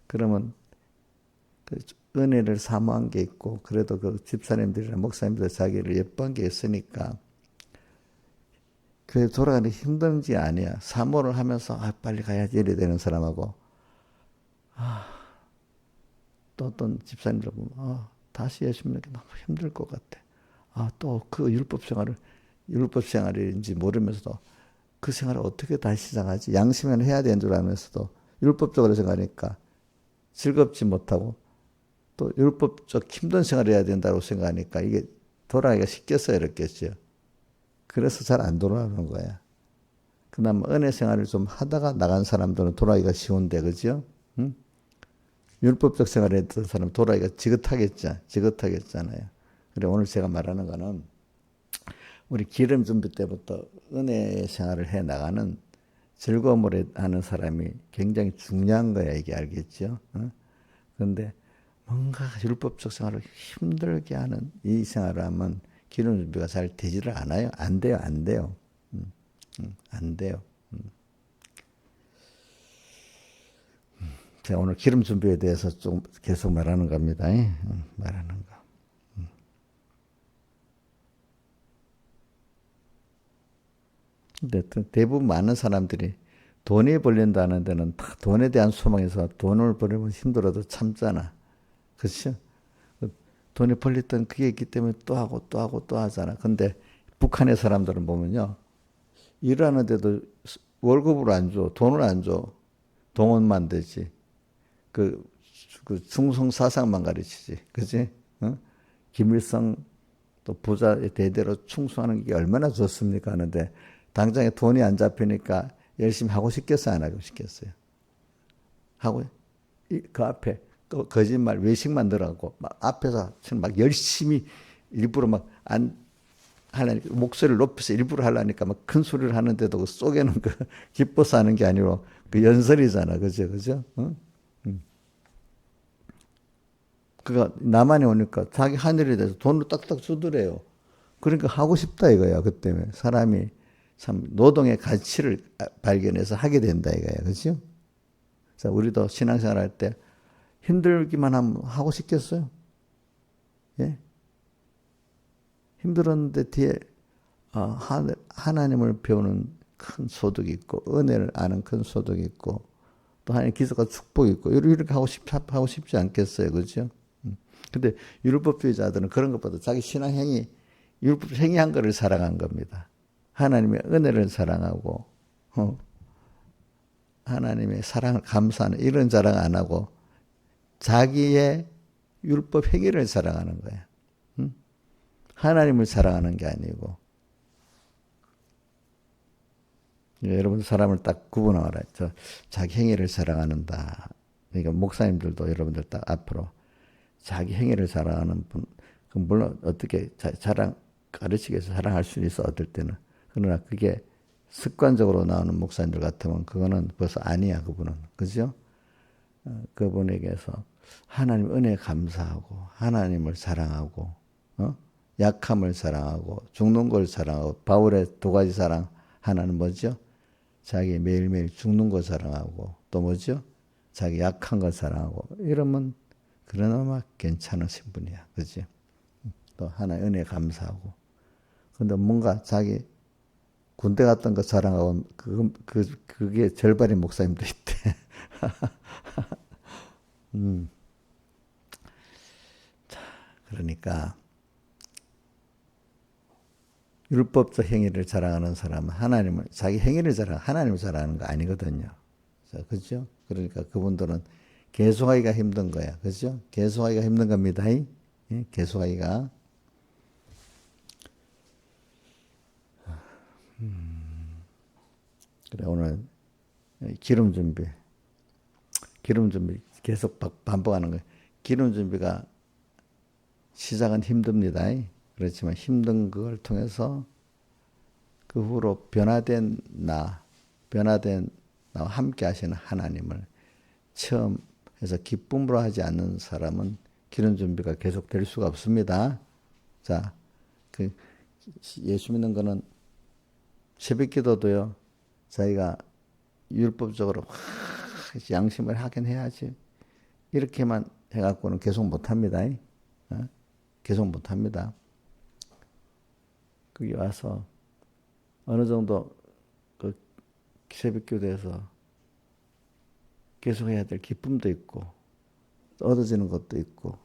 그러면 그 은혜를 사모한 게 있고, 그래도 그 집사님들이나 목사님들 자기를 예뻐한 게 있으니까 교회 돌아가는 게 힘든지 아니야. 사모를 하면서 빨리 가야지 이래 되는 사람하고, 또 어떤 집사님들 보면 다시 예수 믿는 게 너무 힘들 것 같아. 또 그 율법 생활인지 모르면서도 그 생활을 어떻게 다시 시작하지? 양심은 해야 되는 줄 알면서도 율법적으로 생각하니까 즐겁지 못하고, 또 율법적 힘든 생활을 해야 된다고 생각하니까 이게 돌아가기가 쉽겠어 이랬겠죠. 그래서 잘 안 돌아가는 거야. 그나마 은혜 생활을 좀 하다가 나간 사람들은 돌아가기가 쉬운데, 그죠? 응? 율법적 생활을 했던 사람은 돌아가기가 지긋하겠잖아요. 그래, 오늘 제가 말하는 거는 우리 기름 준비 때부터 은혜 생활을 해 나가는 즐거움을 하는 사람이 굉장히 중요한 거야, 이게. 알겠죠? 그런데 뭔가 율법적 생활을 힘들게 하는 이 생활을 하면 기름 준비가 잘 되지를 않아요. 안 돼요. 안 돼요. 제가 오늘 기름 준비에 대해서 좀 계속 말하는 겁니다. 말하는 거. 근데 대부분 많은 사람들이 돈이 벌린다는 데는 다 돈에 대한 소망에서 돈을 벌리면 힘들어도 참잖아. 그렇죠? 돈이 벌렸던 그게 있기 때문에 또 하고 또 하고 또 하잖아. 근데 북한의 사람들은 보면요. 일하는데도 월급을 안 줘. 돈을 안 줘. 동원만 되지. 그, 그 충성 사상만 가르치지. 그지? 어? 김일성 또 부자 대대로 충성하는 게 얼마나 좋습니까? 하는데 당장에 돈이 안 잡히니까 열심히 하고 싶겠어요? 안 하고 싶겠어요? 하고 그 앞에 거짓말 외식만 들어가고 막 앞에서 막 열심히 일부러 막 안 하려니까 목소리를 높여서 일부러 하려니까 막 큰 소리를 하는데도 그 속에는 그 기뻐서 하는 게 아니고 그 연설이잖아. 그죠? 그죠? 어? 그가 남한에 오니까 자기 하늘에 대해서 돈을 딱딱 주더래요. 그러니까 하고 싶다 이거야. 그 때문에 사람이 참 노동의 가치를 발견해서 하게 된다 이거야. 그죠? 그래서 우리도 신앙생활 할 때 힘들기만 하면 하고 싶겠어요? 예? 힘들었는데 뒤에 하나님을 배우는 큰 소득이 있고 은혜를 아는 큰 소득이 있고 또 하나님의 기적과 축복이 있고 이렇게 하고 싶지 않겠어요. 그렇죠? 근데 율법주의자들은 그런 것보다 자기 신앙행위 율법 행위한 것을 사랑한 겁니다. 하나님의 은혜를 사랑하고 하나님의 사랑을 감사하는 이런 자랑 안 하고 자기의 율법 행위를 사랑하는 거예요. 하나님을 사랑하는 게 아니고 여러분 사람을 딱 구분하라. 자기 행위를 사랑하는다. 그러니까 목사님들도 여러분들 딱 앞으로 자기 행위를 사랑하는 분, 물론 어떻게 가르치기 위해서 사랑할 수 있어 어떨 때는. 그러나 그게 습관적으로 나오는 목사님들 같으면 그거는 벌써 아니야 그분은. 그죠? 그분에게서 하나님 은혜에 감사하고 하나님을 사랑하고 약함을 사랑하고 죽는 걸 사랑하고 바울의 두 가지 사랑 하나는 뭐죠? 자기 매일매일 죽는 거 사랑하고 또 뭐죠? 자기 약한 거 사랑하고 이러면 그나마 괜찮으신 분이야. 그지? 또 하나의 은혜에 감사하고. 근데 뭔가 자기 군대 갔던 거 자랑하고 그게 절반의 목사님도 있대. 자, 그러니까 율법적 행위를 자랑하는 사람은 자기 행위를 하나님을 자랑하는 거 아니거든요. 그죠? 그러니까 그분들은 계속하기가 힘든 거야. 그죠? 계속하기가 힘든 겁니다. 예? 계속하기가. 그래, 오늘 기름 준비 계속 반복하는 거예요. 기름 준비가 시작은 힘듭니다. 그렇지만 힘든 그걸 통해서 그 후로 변화된 나와 함께 하시는 하나님을 처음 해서 기쁨으로 하지 않는 사람은 기름 준비가 계속 될 수가 없습니다. 자, 예수 믿는 거는 새벽 기도도요, 자기가 율법적으로 양심을 하긴 해야지. 이렇게만 해갖고는 계속 못 합니다. 계속 못 합니다. 거기 와서 어느 정도 그 새벽 기도에서 계속 해야 될 기쁨도 있고 얻어지는 것도 있고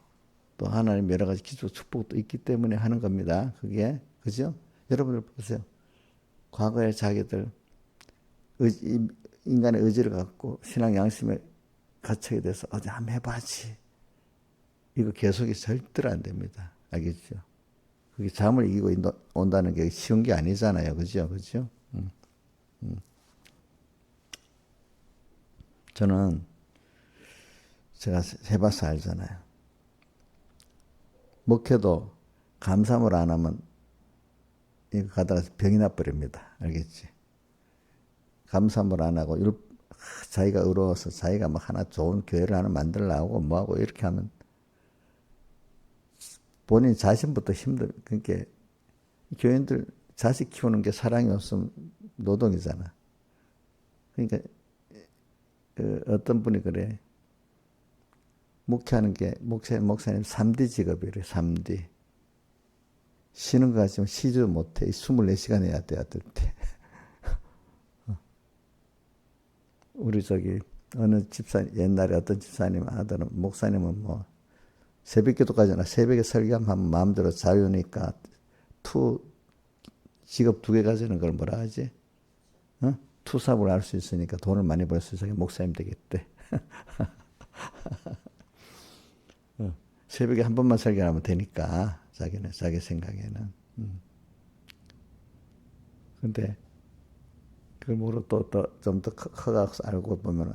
또 하나님 여러 가지 기적 축복도 있기 때문에 하는 겁니다. 그게 그죠? 여러분들 보세요. 과거에 자기들 인간의 의지를 갖고 신앙 양심에 갇히게 돼서 어디 한번 해봐지. 이거 계속이 절대로 안 됩니다. 알겠죠? 그게 잠을 이기고 온다는 게 쉬운 게 아니잖아요. 그죠? 그죠? 저는 제가 해봐서 알잖아요. 목회도 감사를 안 하면 이거 가다가 병이 나버립니다. 알겠지? 감사를 안 하고 자기가 의로워서 자기가 막 하나 좋은 교회를 하나 만들려고 뭐하고 이렇게 하면 본인 자신부터 그러니까 교인들 자식 키우는 게 사랑이 없으면 노동이잖아. 그러니까 어떤 분이 그래. 목회하는 게 목사님 3D 직업이래. 3D. 쉬는 거 같지만 쉬지도 못해. 24시간 해야 돼. 어떨 때. 우리 저기 어느 집사 옛날에 어떤 집사님 아들은 목사님은 뭐 새벽 기도까지나 새벽에 설교하면 마음대로 자유니까 직업 두 개 가지는 걸 뭐라 하지? 어? 투잡을 할 수 있으니까 돈을 많이 벌 수 있으니까 목사님 되겠대. 새벽에 한 번만 설교하면 되니까 자기 생각에는. 근데 그걸 모르고 또 좀 더 커가서 알고 보면은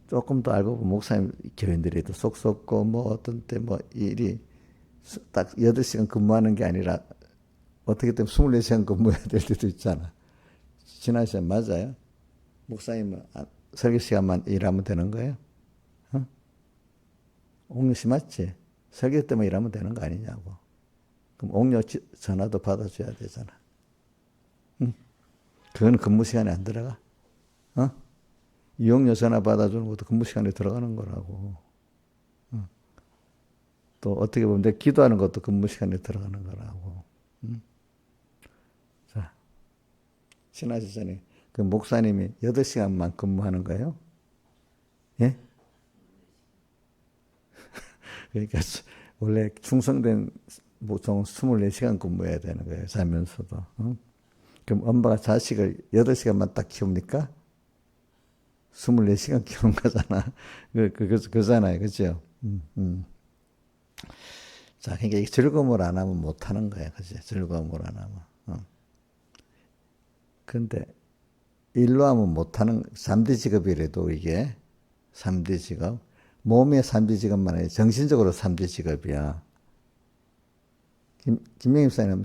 조금 더 알고 보면 목사님 교인들이 또 속 썩고 뭐 어떤 때 뭐 일이 딱 8시간 근무하는 게 아니라 어떻게 되면 24시간 근무해야 될 때도 있잖아. 지난 시간 맞아요? 목사님은 설교 시간만 일하면 되는 거예요? 어? 옥녀 씨 맞지? 설교 때만 일하면 되는 거 아니냐고. 그럼 옥녀 전화도 받아줘야 되잖아. 응? 그건 근무 시간에 안 들어가? 어? 이용료 전화 받아주는 것도 근무 시간에 들어가는 거라고. 또 어떻게 보면 내 기도하는 것도 근무 시간에 들어가는 거라고. 자, 신하시 전에 그 목사님이 8시간만 근무하는 거예요? 예? 그러니까 원래 충성된 보통 24시간 근무해야 되는 거예요. 자면서도. 어? 그럼 엄마가 자식을 8시간만 딱 키웁니까? 24시간 키우는 거잖아. 그잖아요. 그죠? 자, 그러니까 즐거움을 안 하면 못 하는 거야. 그지? 즐거움을 안 하면. 근데 일로 하면 못 하는 3대 직업이라도 이게 3대 직업. 몸의 3대 직업만 아니라 정신적으로 3대 직업이야. 김영임 사님,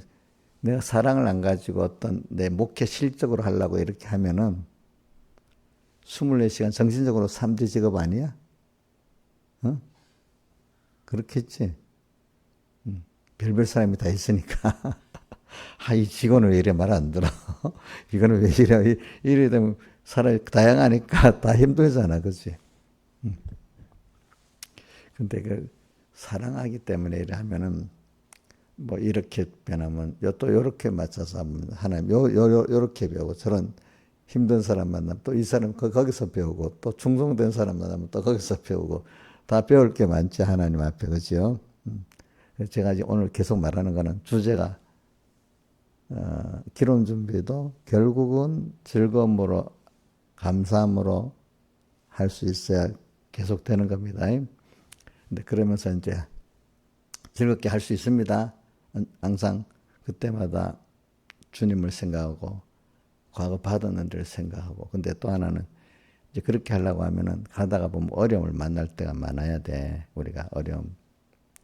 내가 사랑을 안 가지고 어떤 내 목회 실적으로 하려고 이렇게 하면은 24시간 정신적으로 3대 직업 아니야? 어? 그렇겠지? 별별 사람이 다 있으니까. 이 직원은 왜 이래 말 안 들어? 이거는 왜 이래? 이래 되면 사람이 다양하니까 다 힘들잖아. 그치? 근데 사랑하기 때문에 이래 하면은 뭐 이렇게 변하면 또 요렇게 맞춰서 하면 하나님 요렇게 배우고 저런 힘든 사람 만나면 또 이 사람 거기서 배우고 또 충성된 사람 만나면 또 거기서 배우고 다 배울 게 많지 하나님 앞에. 그죠? 제가 오늘 계속 말하는 거는 주제가 기론 준비도 결국은 즐거움으로 감사함으로 할 수 있어야 계속 되는 겁니다. 근데 그러면서 이제 즐겁게 할 수 있습니다. 항상 그때마다 주님을 생각하고 과거 받은 은혜를 생각하고. 근데 또 하나는 이제 그렇게 하려고 하면은 가다가 보면 어려움을 만날 때가 많아야 돼. 우리가 어려움.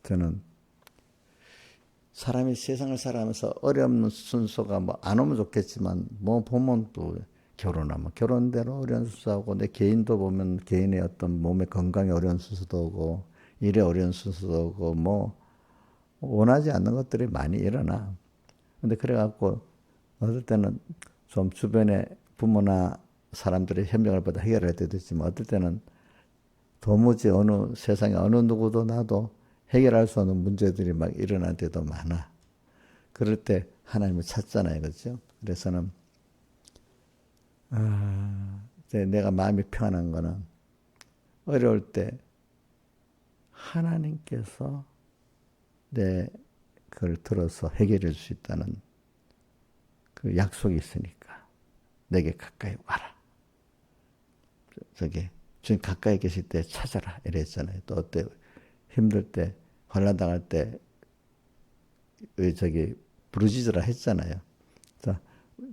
저는 사람이 세상을 살아가면서 어려운 순서가 뭐 안 오면 좋겠지만 뭐 보면 또 결혼하면 결혼대로 어려운 순서하고 내 개인도 보면 개인의 어떤 몸의 건강에 어려운 순서도 오고 일에 어려운 순서도 오고 뭐 원하지 않는 것들이 많이 일어나. 근데 그래갖고 어떨 때는 좀 주변에 부모나 사람들의 현명을 보다 해결할 때도 있지만 어떨 때는 도무지 세상에 어느 누구도 나도 해결할 수 없는 문제들이 막 일어날 때도 많아. 그럴 때 하나님을 찾잖아요. 그렇죠? 그래서는 내가 마음이 평안한 거는 어려울 때 하나님께서 내 그걸 들어서 해결해 줄 수 있다는 그 약속이 있으니까 내게 가까이 와라. 저기 주님 가까이 계실 때 찾아라 이랬잖아요. 또 어때 힘들 때 환난 당할 때 저기 부르짖으라 했잖아요.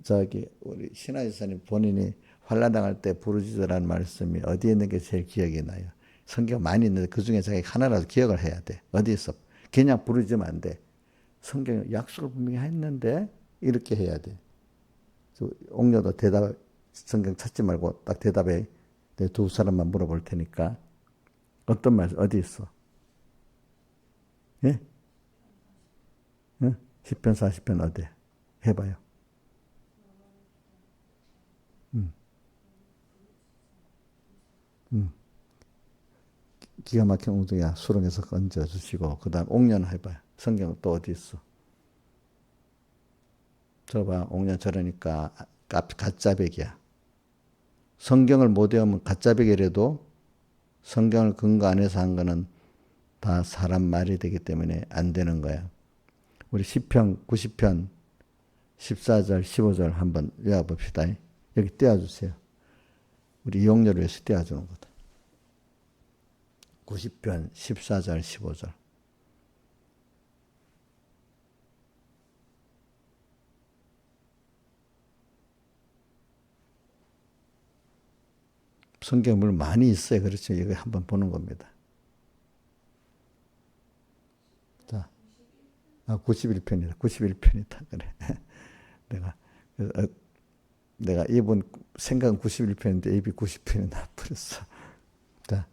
저기 우리 신하지사님 본인이 환난 당할 때 부르짖으라는 말씀이 어디에 있는 게 제일 기억이 나요. 성경 많이 있는데 그 중에 자기 하나라도 기억을 해야 돼. 어디 있어? 그냥 부르짖으면 안 돼. 성경 약속을 분명히 했는데 이렇게 해야 돼. 옥녀도 성경 찾지 말고 딱 대답해. 내 두 사람만 물어볼 테니까. 어떤 말 어디 있어? 예? 예? 10편 40편 어디? 해봐요. 기가 막힌 엉덩이야 수렁에서 건져주시고 그 다음 옥년 해봐요. 성경 또 어디 있어? 저봐 옥년 저러니까 가짜백이야. 성경을 못 외우면 가짜배기라도 성경을 근거 안에서 한 거는 다 사람 말이 되기 때문에 안 되는 거야. 우리 시편 90편 14절 15절 한번 외워봅시다. 여기 떼어주세요. 우리 이용료를 위해서 떼어주는 거다. 90편 14절 15절. 성경에 물론 많이 있어요. 그렇죠. 이거 한번 보는 겁니다. 자, 91편이다. 91편이다. 그래. 내가 이번 생각은 91편인데 입이 90편이 나버렸어. 자,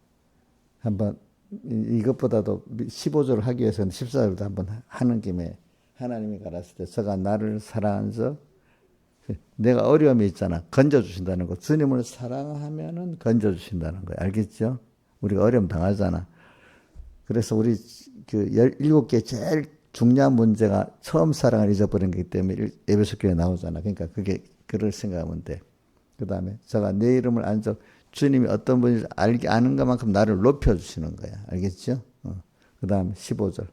한번 이것보다도 15절을 하기 위해서는 14절도 한번 하는 김에 하나님이 가라사대 때 저가 나를 사랑하면서 내가 어려움이 있잖아. 건져주신다는 거. 주님을 사랑하면은 건져주신다는 거예요. 알겠죠? 우리가 어려움 당하잖아. 그래서 우리 그 17개 제일 중요한 문제가 처음 사랑을 잊어버린 거기 때문에 에베소 교회에 나오잖아. 그러니까 그게 그럴 생각하면 돼. 그 다음에 저가 내 이름을 안죠. 주님이 어떤 분인지 아는 것만큼 나를 높여주시는 거야. 알겠죠? 그 다음 15절.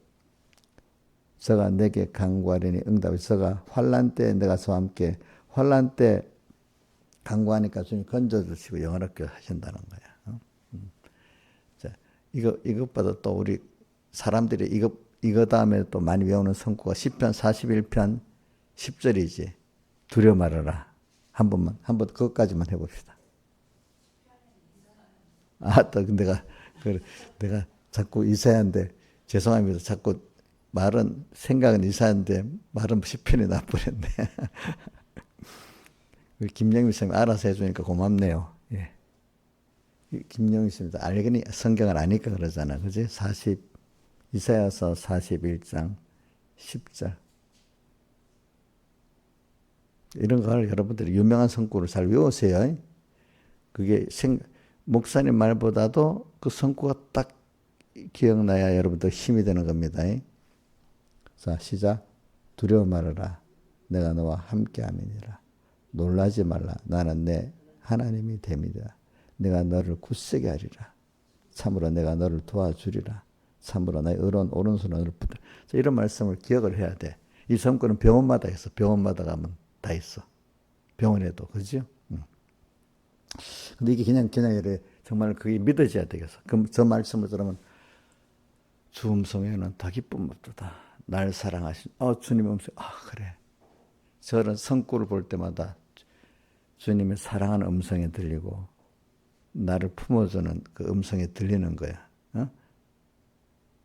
저가 내게 간구하려니 응답이 저가 환난 때 내가 저와 함께 환난 때 간구하니까 주님 건져주시고 영원하게 하신다는 거야. 자, 이것보다 또 우리 사람들이 이거 다음에 또 많이 외우는 성구가 시편 41편 10절이지. 두려워 말아라. 한번 그것까지만 해봅시다. 또 내가 자꾸 이사야인데 죄송합니다. 자꾸 생각은 이사야인데 말은 시편이 나버렸네. 김영미 선생님이 알아서 해주니까 고맙네요. 예. 김영미 선생님도 알겠니? 성경을 아니까 그러잖아. 그지? 이사야서 41장 10절. 이런 걸 여러분들이 유명한 성구를 잘 외우세요. 그게 목사님 말보다도 그 성구가 딱 기억나야 여러분들 힘이 되는 겁니다. 자, 시작. 두려워 말아라. 내가 너와 함께함이니라. 놀라지 말라. 나는 내 하나님이 됨이라. 내가 너를 굳세게 하리라. 참으로 내가 너를 도와주리라. 참으로 나의 의로운 오른손을 너를 붙들라. 이런 말씀을 기억을 해야 돼. 이 성구는 병원마다 있어. 병원마다 가면 다 있어. 병원에도. 그죠? 근데 이게 그냥 이래 정말 그게 믿어져야 되겠어. 그럼 저 말씀을 들으면 주 음성에는 더 기쁨 없도다. 날 사랑하신 주님 음성. 그래. 저런 성구를 볼 때마다 주님의 사랑하는 음성이 들리고 나를 품어주는 그 음성이 들리는 거야.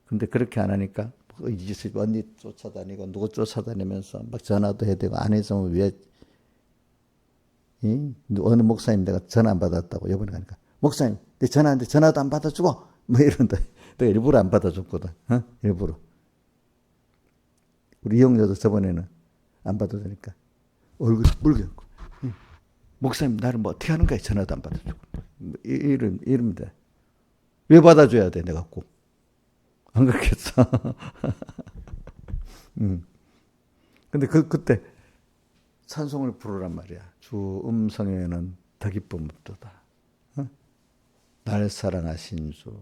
근데 그렇게 안 하니까 언니 쫓아다니고 누구 쫓아다니면서 막 전화도 해야 되고 안 해주면 왜 어느 목사님 내가 전화 안 받았다고 요번에 가니까 목사님 내 전화하는데 전화도 안 받아주고 뭐 이런다. 내가 일부러 안 받아줬거든. 일부러. 우리 이용료도 저번에는 안 받아주니까 얼굴이 붉고 목사님 나를 뭐 어떻게 하는 거야. 전화도 안 받아주고 이러면 돼. 왜 받아줘야 돼 내가 꼭. 안 그렇겠어. 근데 그때 찬송을 부르란 말이야. 주 음성에는 더 기쁨 없도다. 날 사랑하신 주.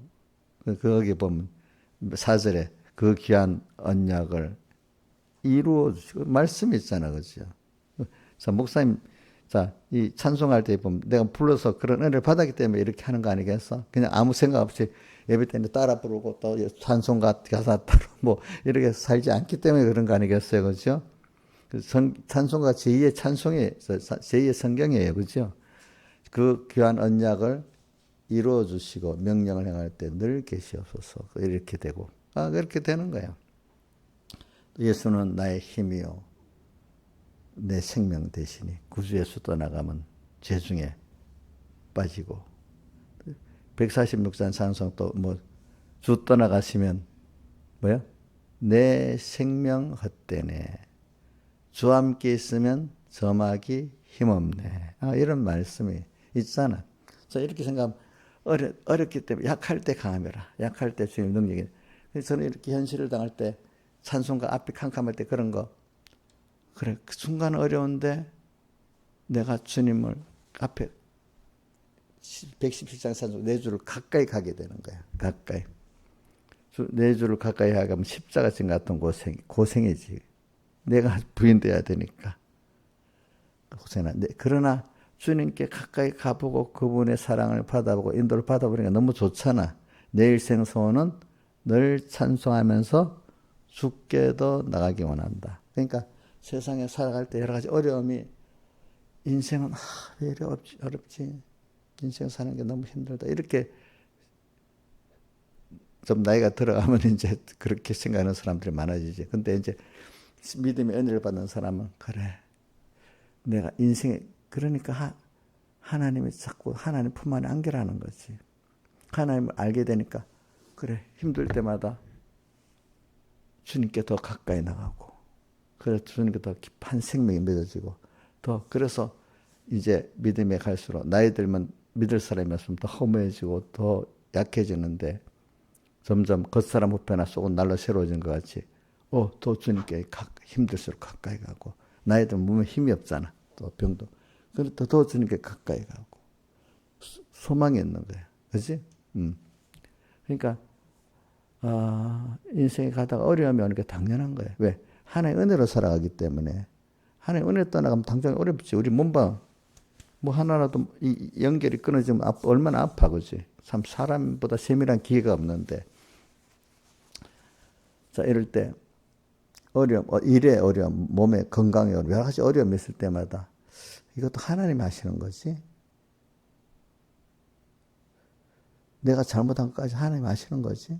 거기 보면 4절에 그 귀한 언약을 이루어 주시고 말씀이 있잖아. 그죠? 자, 목사님, 이 찬송할 때 보면 내가 불러서 그런 은혜를 받았기 때문에 이렇게 하는 거 아니겠어? 그냥 아무 생각 없이 예배 때는 따라 부르고 또 찬송가 가사 따로 뭐 이렇게 살지 않기 때문에 그런 거 아니겠어요? 그죠? 찬송가 제2의 찬송이에요. 제2의 성경이에요. 그죠? 그 귀한 언약을 이루어 주시고 명령을 행할 때 늘 계시옵소서. 이렇게 되고. 그렇게 되는 거예요. 예수는 나의 힘이요. 내 생명 되시니 구주 예수 떠나가면 죄 중에 빠지고 146장 찬송 또 주 떠나가시면 뭐야? 내 생명 헛되네. 주와 함께 있으면 점하기 힘없네. 이런 말씀이 있잖아. 자, 이렇게 생각하면 어렵기 때문에 약할 때 강함이라. 약할 때 주님 능력이. 그래서 저는 이렇게 현실을 당할 때 찬송가 앞이 캄캄할 때 그런 거 그래 그 순간 어려운데 내가 주님을 앞에 117장 산속 내 주를 가까이 가게 되는 거야. 가까이. 내 주를 가까이 가면 십자가진 같은 고생이지. 내가 부인돼야 되니까. 고생하는데 그러나 주님께 가까이 가보고 그분의 사랑을 받아보고 인도를 받아보니까 너무 좋잖아. 내 일생 소원은 늘 찬송하면서 주께도 나가기 원한다. 그러니까 세상에 살아갈 때 여러 가지 어려움이 인생은 왜 이렇게 어렵지? 인생 사는 게 너무 힘들다. 이렇게 좀 나이가 들어가면 이제 그렇게 생각하는 사람들이 많아지지. 근데 이제 믿음의 은혜를 받는 사람은 그래. 내가 인생에 그러니까 하나님이 자꾸 하나님 품 안에 안기라는 거지. 하나님을 알게 되니까 그래 힘들 때마다 주님께 더 가까이 나가고 그래서 주님께 더 깊은 생명이 맺어지고 더 그래서 이제 믿음에 갈수록 나이 들면 믿을 사람이 없으면 더 허무해지고 더 약해지는데 점점 겉사람 후패나 속은 날로 새로워진 것 같이 더 주님께 힘들수록 가까이 가고 나이 들면 몸에 힘이 없잖아. 또 병도. 그래서 더 주님께 가까이 가고 소망이 있는 거야. 그렇지? 그러니까 인생에 가다가 어려움이 오는 게 당연한 거야. 왜? 하나의 은혜로 살아가기 때문에. 하나의 은혜 떠나가면 당장히 어렵지. 우리 몸봐. 뭐 하나라도 이 연결이 끊어지면 얼마나 아파, 그지? 참 사람보다 세밀한 기회가 없는데. 자, 이럴 때 어려움, 일의 어려움, 몸의 건강의 어려움, 여러 가지 어려움이 있을 때마다 이것도 하나님이 하시는 거지. 내가 잘못한 것까지 하나님이 하시는 거지.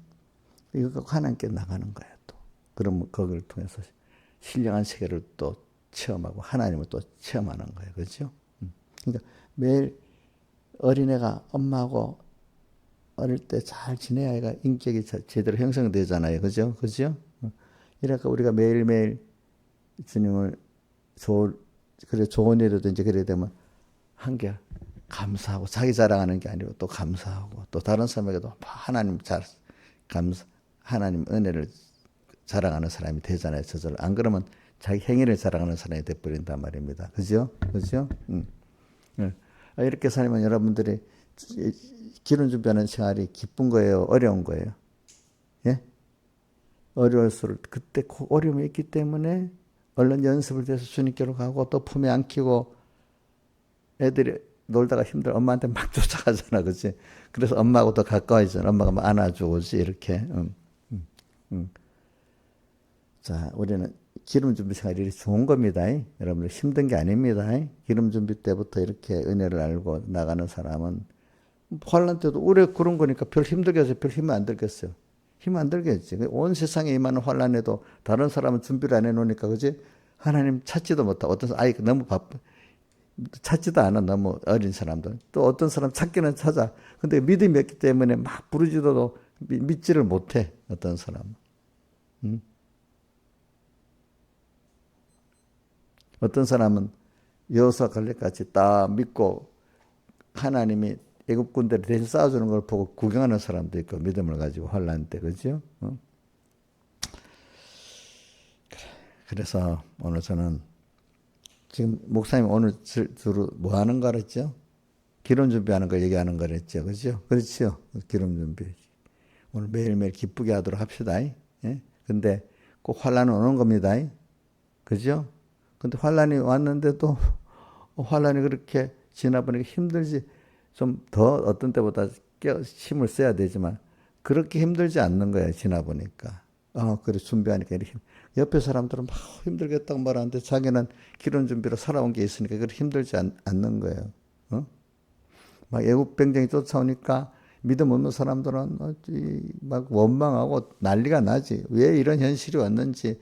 이거 하나님께 나가는 거야, 또. 그러면 그걸 통해서 신령한 세계를 또 체험하고 하나님을 또 체험하는 거예요. 그렇죠? 그러니까 매일 어린애가 엄마하고 어릴 때 잘 지내야 애가 인격이 제대로 형성되잖아요. 그죠? 그죠? 이러니까 우리가 매일매일 주님을 좋은 일이라도 이제 그래야 되면 한게 감사하고 자기 자랑하는 게 아니고 또 감사하고 또 다른 사람에게도 하나님 은혜를 자랑하는 사람이 되잖아요. 저절로. 안 그러면 자기 행위를 자랑하는 사람이 돼버린단 말입니다. 그죠? 그죠? 이렇게 살면 여러분들이 기름 준비하는 생활이 기쁜 거예요? 어려운 거예요? 예? 어려울수록 그때 어려움이 있기 때문에 얼른 연습을 해서 주님께로 가고 또 품에 안기고 애들이 놀다가 힘들어 엄마한테 막 쫓아가잖아. 그치? 그래서 엄마하고 더 가까워지잖아. 엄마가 막 안아주고 오지 이렇게. 자, 우리는 기름 준비 생활이 좋은 겁니다. 여러분들 힘든 게 아닙니다. 기름 준비 때부터 이렇게 은혜를 알고 나가는 사람은 환난 때도 오래 그런 거니까 별 힘들게 해서 별 힘이 안 들겠어요. 힘 안 들겠지. 온 세상에 임하는 환난에도 다른 사람은 준비를 안 해놓으니까 그지? 하나님 찾지도 못하고 어떤 아이 너무 바빠 찾지도 않아. 너무 어린 사람들. 또 어떤 사람 찾기는 찾아. 근데 믿음이 없기 때문에 막 부르지도 믿지를 못해. 어떤 사람은. 어떤 사람은 여호수아 갈렙같이 딱 믿고 하나님이 애굽 군대를 대신 싸워주는 걸 보고 구경하는 사람도 있고 믿음을 가지고 환난 때 그죠? 그래서 오늘 저는 지금 목사님 오늘 주로 뭐 하는 거 그랬죠? 기름 준비하는 거 얘기하는 거 그랬죠? 그죠? 그렇죠? 기름 준비. 오늘 매일매일 기쁘게 하도록 합시다. 예? 근데 꼭 환난은 오는 겁니다. 그죠? 근데 환난이 왔는데도 환난이 그렇게 지나보니까 힘들지. 좀 더 어떤 때보다 힘을 써야 되지만 그렇게 힘들지 않는 거예요. 지나보니까. 그래 준비하니까 이렇게 옆에 사람들은 막 힘들겠다고 말하는데 자기는 기름 준비로 살아온 게 있으니까 그렇게 힘들지 않는 거예요. 막 애국 병정이 쫓아오니까 믿음 없는 사람들은 막 원망하고 난리가 나지. 왜 이런 현실이 왔는지.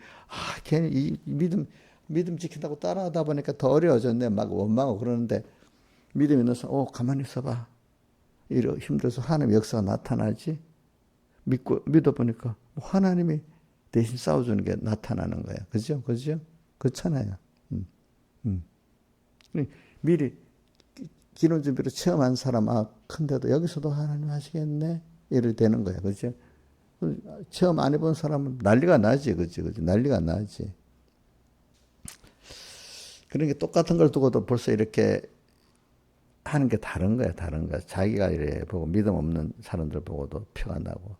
괜히 이 믿음 지킨다고 따라하다 보니까 더 어려워졌네. 막 원망하고 그러는데 믿음 있는 사람, 가만히 있어봐. 이러 힘들어서 하나님의 역사가 나타나지. 믿어보니까 하나님이 대신 싸워주는 게 나타나는 거야. 그죠? 그죠? 그렇잖아요. 미리 기름 준비로 체험한 사람, 근데도 여기서도 하나님 하시겠네? 이래 되는 거야. 그죠? 체험 안 해본 사람은 난리가 나지. 그지? 그지? 난리가 나지. 그러니까 똑같은 걸 두고도 벌써 이렇게 하는 게 다른 거야, 다른 거야. 자기가 이래 보고 믿음 없는 사람들 보고도 표가 나고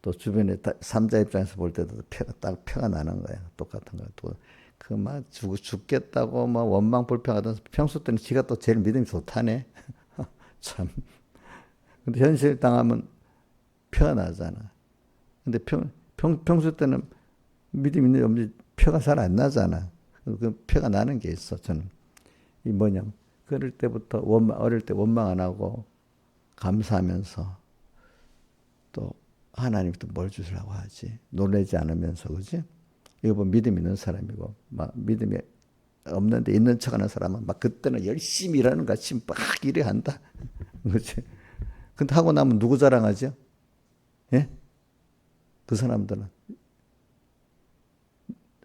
또 주변에 삼자 입장에서 볼 때도 딱 표가 나는 거야. 똑같은 거야. 또 그 막 죽겠다고 막 원망 불평하던 평소 때는 지가 또 제일 믿음이 좋다네. 참. 근데 현실 당하면 표가 나잖아. 근데 평소 때는 믿음 있는 없는 표가 잘 안 나잖아. 그 표가 나는 게 있어, 저는. 이 뭐냐면, 그럴 때부터 어릴 때 원망 안 하고 감사하면서 또 하나님이 또 뭘 주시려고 하지. 놀라지 않으면서, 그지? 이거 보면 믿음 있는 사람이고, 막 믿음이 없는데 있는 척 하는 사람은 막 그때는 열심히 일하는 것 같이 막 일해 한다. 그지? 근데 하고 나면 누구 자랑하죠? 예? 그 사람들은.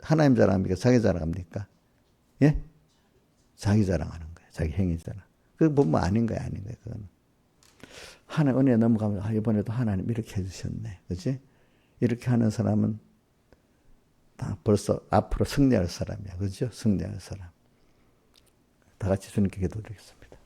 하나님 자랑합니까? 자기 자랑합니까? 예? 자기 자랑하는 거예요. 자기 행위 자랑. 그거 보면 아닌 거야, 아닌 거야, 그거는. 하나님 은혜 넘어가면, 아, 이번에도 하나님 이렇게 해주셨네. 그지? 이렇게 하는 사람은 다 벌써 앞으로 승리할 사람이야. 그죠? 승리할 사람. 다 같이 주님께 기도드리겠습니다.